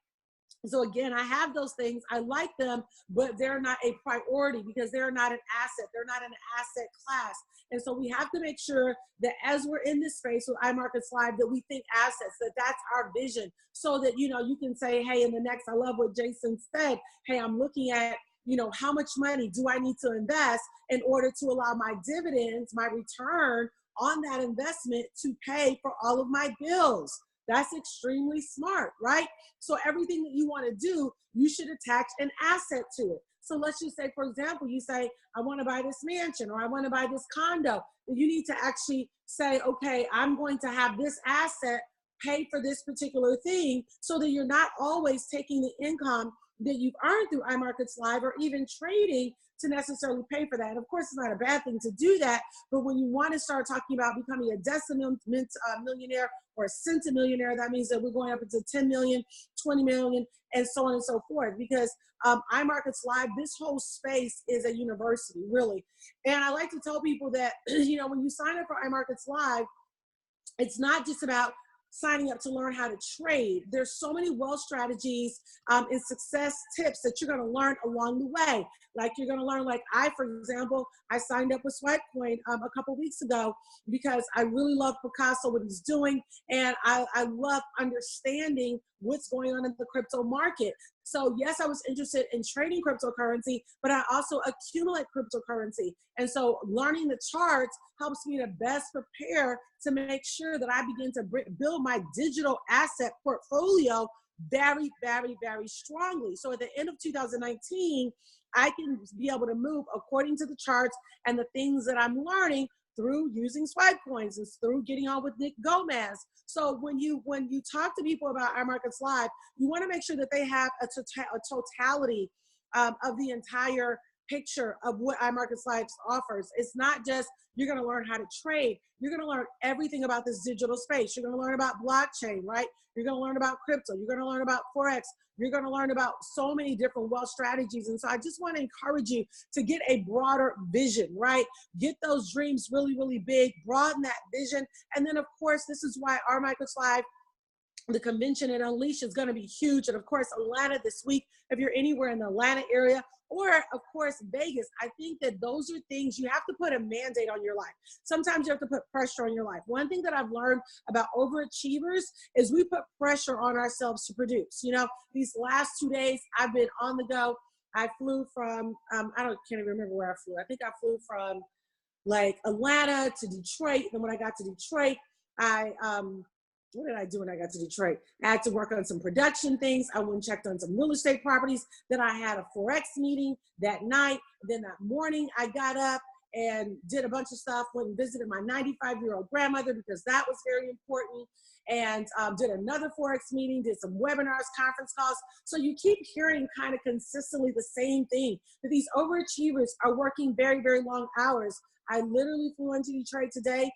So again, I have those things. I like them, but they're not a priority because they're not an asset. They're not an asset class. And so we have to make sure that as we're in this space with iMarkets Live, that we think assets, that that's our vision, so that, you know, you can say, hey, in the next, I love what Jason said, hey, I'm looking at, you know, how much money do I need to invest in order to allow my dividends, my return on that investment to pay for all of my bills. That's extremely smart, right? So everything that you want to do, you should attach an asset to it. So let's just say, for example, you say, I want to buy this mansion or I want to buy this condo. You need to actually say, okay, I'm going to have this asset pay for this particular thing, so that you're not always taking the income that you've earned through iMarkets Live or even trading to necessarily pay for that. And of course, it's not a bad thing to do that, but when you want to start talking about becoming a millionaire or a centimillionaire, that means that we're going up into 10 million, 20 million, and so on and so forth. Because iMarkets Live, this whole space is a university, really. And I like to tell people that, you know, when you sign up for iMarkets Live, it's not just about signing up to learn how to trade. There's so many wealth strategies and success tips that you're going to learn along the way. Like you're going to learn, like for example, I signed up with Swipecoin a couple weeks ago because I really love Picasso, what he's doing. And I love understanding what's going on in the crypto market. So yes, I was interested in trading cryptocurrency, but I also accumulate cryptocurrency. And so learning the charts helps me to best prepare to make sure that I begin to build my digital asset portfolio very, very, very strongly. So at the end of 2019, I can be able to move according to the charts and the things that I'm learning through using Swipecoins and through getting on with Nick Gomez. So when you talk to people about iMarkets Live, you want to make sure that they have a totality of the entire picture of what iMarkets Live offers. It's not just you're going to learn how to trade. You're going to learn everything about this digital space. You're going to learn about blockchain, right? You're going to learn about crypto. You're going to learn about Forex. You're going to learn about so many different wealth strategies. And so I just want to encourage you to get a broader vision, right? Get those dreams really, really big, broaden that vision. And then, of course, this is why iMarkets Live, the convention at Unleash, is going to be huge. And of course, Atlanta this week, if you're anywhere in the Atlanta area, or of course, Vegas. I think that those are things you have to put a mandate on your life. Sometimes you have to put pressure on your life. One thing that I've learned about overachievers is we put pressure on ourselves to produce. You know, these last 2 days, I've been on the go. I flew from, can't even remember where I flew. I think I flew from like Atlanta to Detroit. Then when I got to Detroit, what did I do when I got to Detroit? I had to work on some production things. I went and checked on some real estate properties. Then I had a Forex meeting that night. Then that morning I got up and did a bunch of stuff, went and visited my 95-year-old grandmother because that was very important, and did another Forex meeting, did some webinars, conference calls. So you keep hearing kind of consistently the same thing, that these overachievers are working very, very long hours. I literally flew into Detroit today,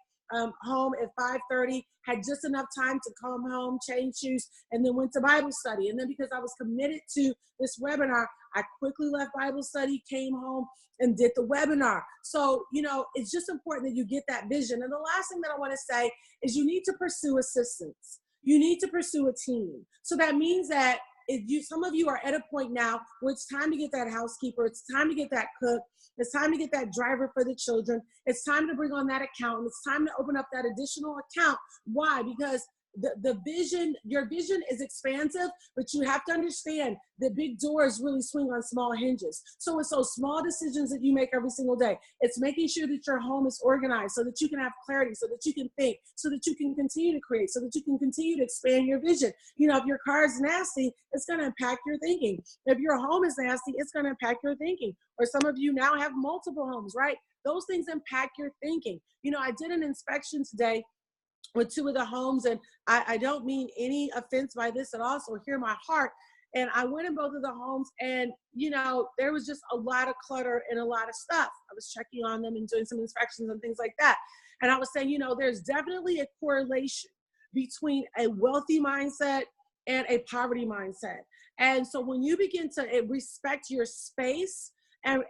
home at 5:30, had just enough time to come home, change shoes, and then went to Bible study. And then because I was committed to this webinar, I quickly left Bible study, came home, and did the webinar. So, you know, it's just important that you get that vision. And the last thing that I want to say is you need to pursue assistance. You need to pursue a team. So that means that some of you are at a point now where it's time to get that housekeeper, it's time to get that cook, it's time to get that driver for the children, it's time to bring on that accountant, it's time to open up that additional account. Why? Because the vision, your vision is expansive, but you have to understand that big doors really swing on small hinges. So it's those small decisions that you make every single day. It's making sure that your home is organized so that you can have clarity, so that you can think, so that you can continue to create, so that you can continue to expand your vision. You know, if your car is nasty, it's going to impact your thinking. If your home is nasty, it's going to impact your thinking. Or some of you now have multiple homes, right? Those things impact your thinking. You know, I did an inspection today with 2 of the homes, and I don't mean any offense by this at all, so hear my heart. And I went in both of the homes, and, you know, there was just a lot of clutter and a lot of stuff. I was checking on them and doing some inspections and things like that. And I was saying, you know, there's definitely a correlation between a wealthy mindset and a poverty mindset. And so when you begin to respect your space and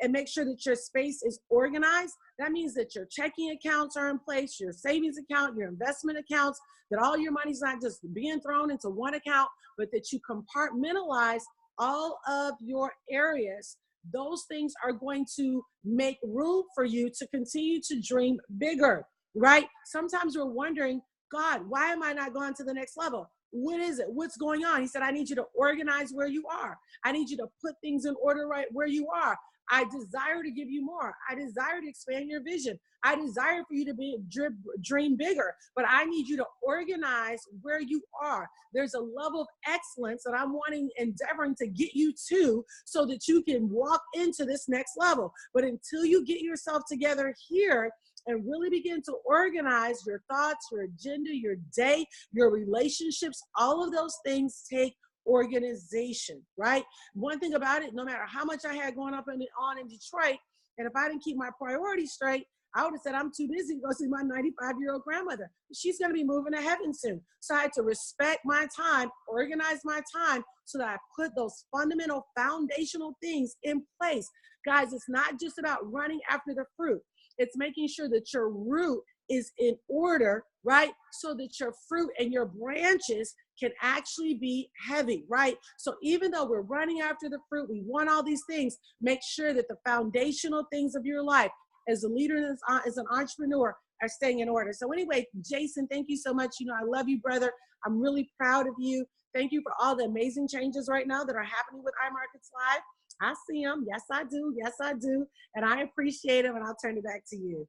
make sure that your space is organized, that means that your checking accounts are in place, your savings account, your investment accounts, that all your money's not just being thrown into one account, but that you compartmentalize all of your areas. Those things are going to make room for you to continue to dream bigger, right? Sometimes we're wondering, God, why am I not going to the next level? What is it? What's going on? He said, I need you to organize where you are. I need you to put things in order right where you are. I desire to give you more. I desire to expand your vision. I desire for you to dream bigger, but I need you to organize where you are. There's a level of excellence that I'm endeavoring to get you to so that you can walk into this next level. But until you get yourself together here and really begin to organize your thoughts, your agenda, your day, your relationships, all of those things take organization, right? One thing about it, no matter how much I had going up and on in Detroit, and if I didn't keep my priorities straight, I would have said, I'm too busy to go see my 95-year-old grandmother. She's going to be moving to heaven soon. So I had to respect my time, organize my time so that I put those fundamental foundational things in place. Guys, it's not just about running after the fruit. It's making sure that your root is in order, right? So that your fruit and your branches can actually be heavy, right? So even though we're running after the fruit, we want all these things, make sure that the foundational things of your life as a leader, as an entrepreneur, are staying in order. So anyway, Jason, thank you so much. You know, I love you, brother. I'm really proud of you. Thank you for all the amazing changes right now that are happening with iMarkets Live. I see them. Yes, I do. Yes, I do. And I appreciate them, and I'll turn it back to you.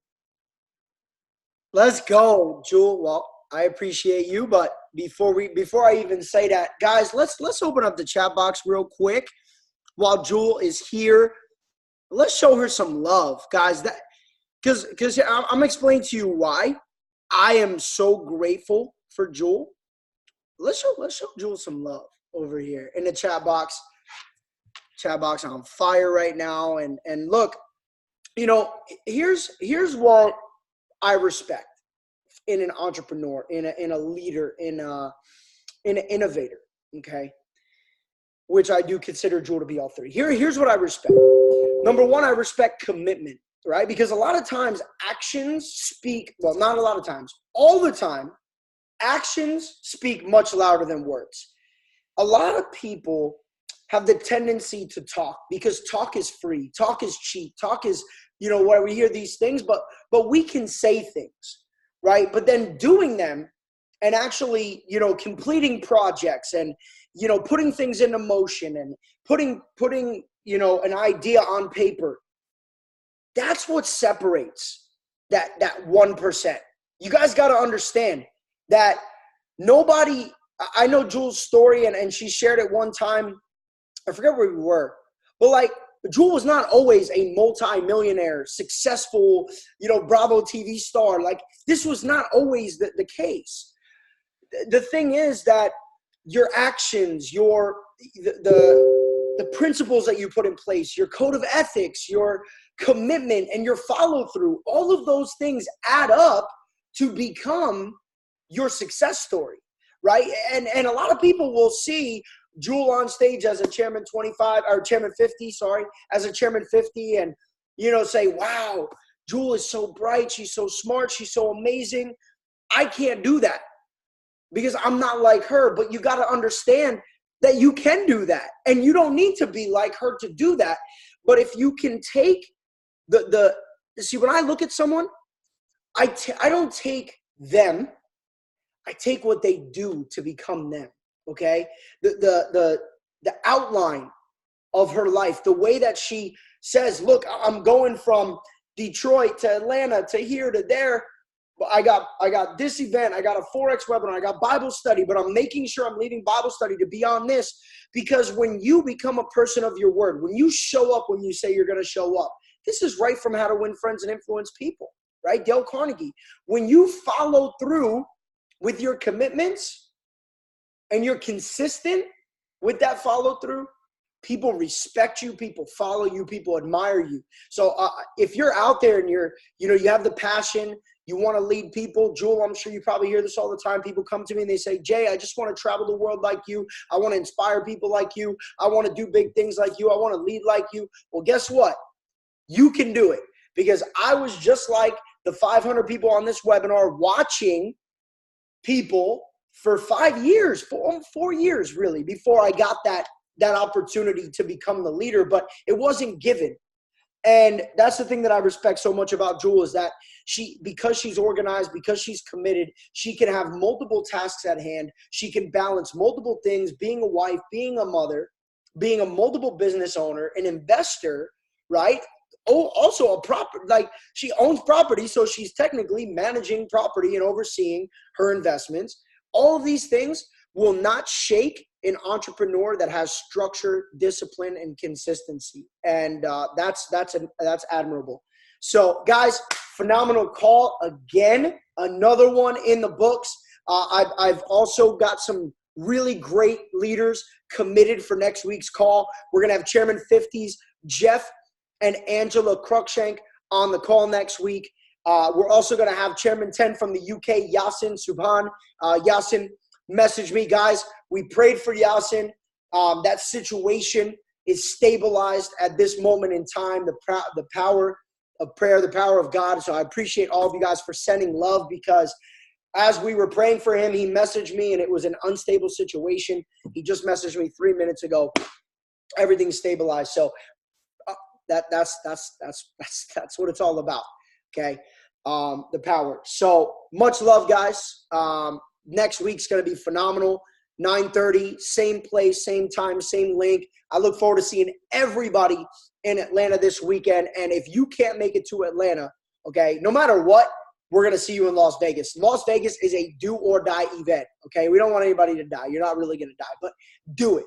Let's go, Jewel. Well, I appreciate you, but before I even say that, guys, let's open up the chat box real quick while Jewel is here. Let's show her some love, guys. That because I'm explaining to you why I am so grateful for Jewel. Let's show Jewel some love over here in the chat box. Chat box on fire right now. And look, you know, here's what I respect in an entrepreneur, in a leader, in an innovator, okay? Which I do consider Jewel to be all three. Here's what I respect. Number one, I respect commitment, right? Because a lot of times actions speak, well, not a lot of times, all the time, actions speak much louder than words. A lot of people have the tendency to talk because talk is free, talk is cheap, talk is, you know, where we hear these things, but we can say things, right? But then doing them and actually, you know, completing projects and, you know, putting things into motion and putting, you know, an idea on paper, that's what separates that 1%. You guys got to understand that nobody, I know Jewel's story and she shared it one time. I forget where we were, but like Jewel was not always a multi-millionaire, successful, you know, Bravo TV star. Like this was not always the case. The thing is that your actions, the principles that you put in place, your code of ethics, your commitment and your follow through, all of those things add up to become your success story, right? And a lot of people will see Jewel on stage as a chairman 25 or chairman 50, as a chairman 50 and, you know, say, wow, Jewel is so bright. She's so smart. She's so amazing. I can't do that because I'm not like her, but you got to understand that you can do that and you don't need to be like her to do that. But if you can take see, when I look at someone, I don't take them. I take what they do to become them. Okay. The outline of her life, the way that she says, look, I'm going from Detroit to Atlanta to here to there. I got this event. I got a Forex webinar. I got Bible study, but I'm making sure I'm leaving Bible study to be on this because when you become a person of your word, when you show up, when you say you're going to show up, this is right from How to Win Friends and Influence People, right? Dale Carnegie. When you follow through with your commitments and you're consistent with that follow through, people respect you, people follow you, people admire you. So if you're out there and you have the passion, you want to lead people, Jewel, I'm sure you probably hear this all the time. People come to me and they say, Jay, I just want to travel the world like you. I want to inspire people like you. I want to do big things like you. I want to lead like you. Well, guess what? You can do it because I was just like the 500 people on this webinar watching people for 5 years, 4 years really, before I got that opportunity to become the leader, but it wasn't given. And that's the thing that I respect so much about Jewel is that because she's organized, because she's committed, she can have multiple tasks at hand. She can balance multiple things, being a wife, being a mother, being a multiple business owner, an investor, right? Oh, also a property, like she owns property, so she's technically managing property and overseeing her investments. All of these things will not shake an entrepreneur that has structure, discipline, and consistency. And that's admirable. So, guys, phenomenal call again. Another one in the books. I've also got some really great leaders committed for next week's call. We're gonna have Chairman 50's Jeff and Angela Cruikshank on the call next week. We're also gonna have Chairman 10 from the UK, Yasin Subhan. Yasin messaged me, guys. We prayed for Yasin. That situation is stabilized at this moment in time. The power of prayer, the power of God. So I appreciate all of you guys for sending love because as we were praying for him, he messaged me and it was an unstable situation. He just messaged me 3 minutes ago. Everything's stabilized. So that's what it's all about. Okay. The power. So much love, guys. Next week's going to be phenomenal. 9:30, same place, same time, same link. I look forward to seeing everybody in Atlanta this weekend. And if you can't make it to Atlanta, okay, no matter what, we're going to see you in Las Vegas. Las Vegas is a do or die event, okay? We don't want anybody to die. You're not really going to die, but do it.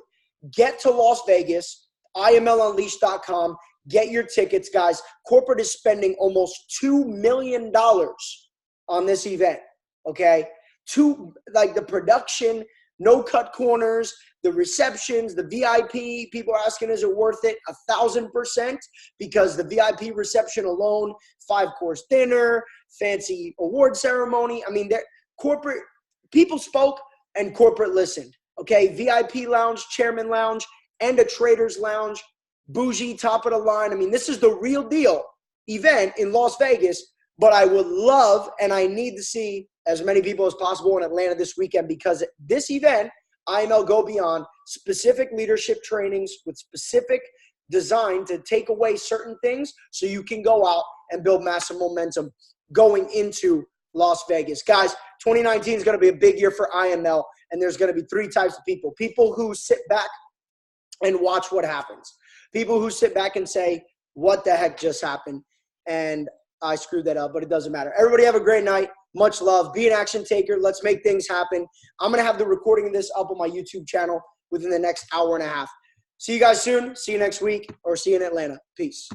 Get to Las Vegas, IMLUnleashed.com. Get your tickets, guys. Corporate is spending almost $2 million on this event, okay? The production, no cut corners, the receptions, the VIP. People are asking, is it worth it? 1,000%, because the VIP reception alone, 5-course dinner, fancy award ceremony. I mean, corporate people spoke and corporate listened. Okay, VIP lounge, chairman lounge, and a trader's lounge, bougie, top of the line. I mean, this is the real deal event in Las Vegas. But I would love, and I need to see as many people as possible in Atlanta this weekend, because this event, IML Go Beyond, specific leadership trainings with specific design to take away certain things so you can go out and build massive momentum going into Las Vegas. Guys, 2019 is going to be a big year for IML, and there's going to be 3 types of people. People who sit back and watch what happens. People who sit back and say, what the heck just happened? And I screwed that up, but it doesn't matter. Everybody have a great night. Much love. Be an action taker. Let's make things happen. I'm going to have the recording of this up on my YouTube channel within the next hour and a half. See you guys soon. See you next week, or see you in Atlanta. Peace.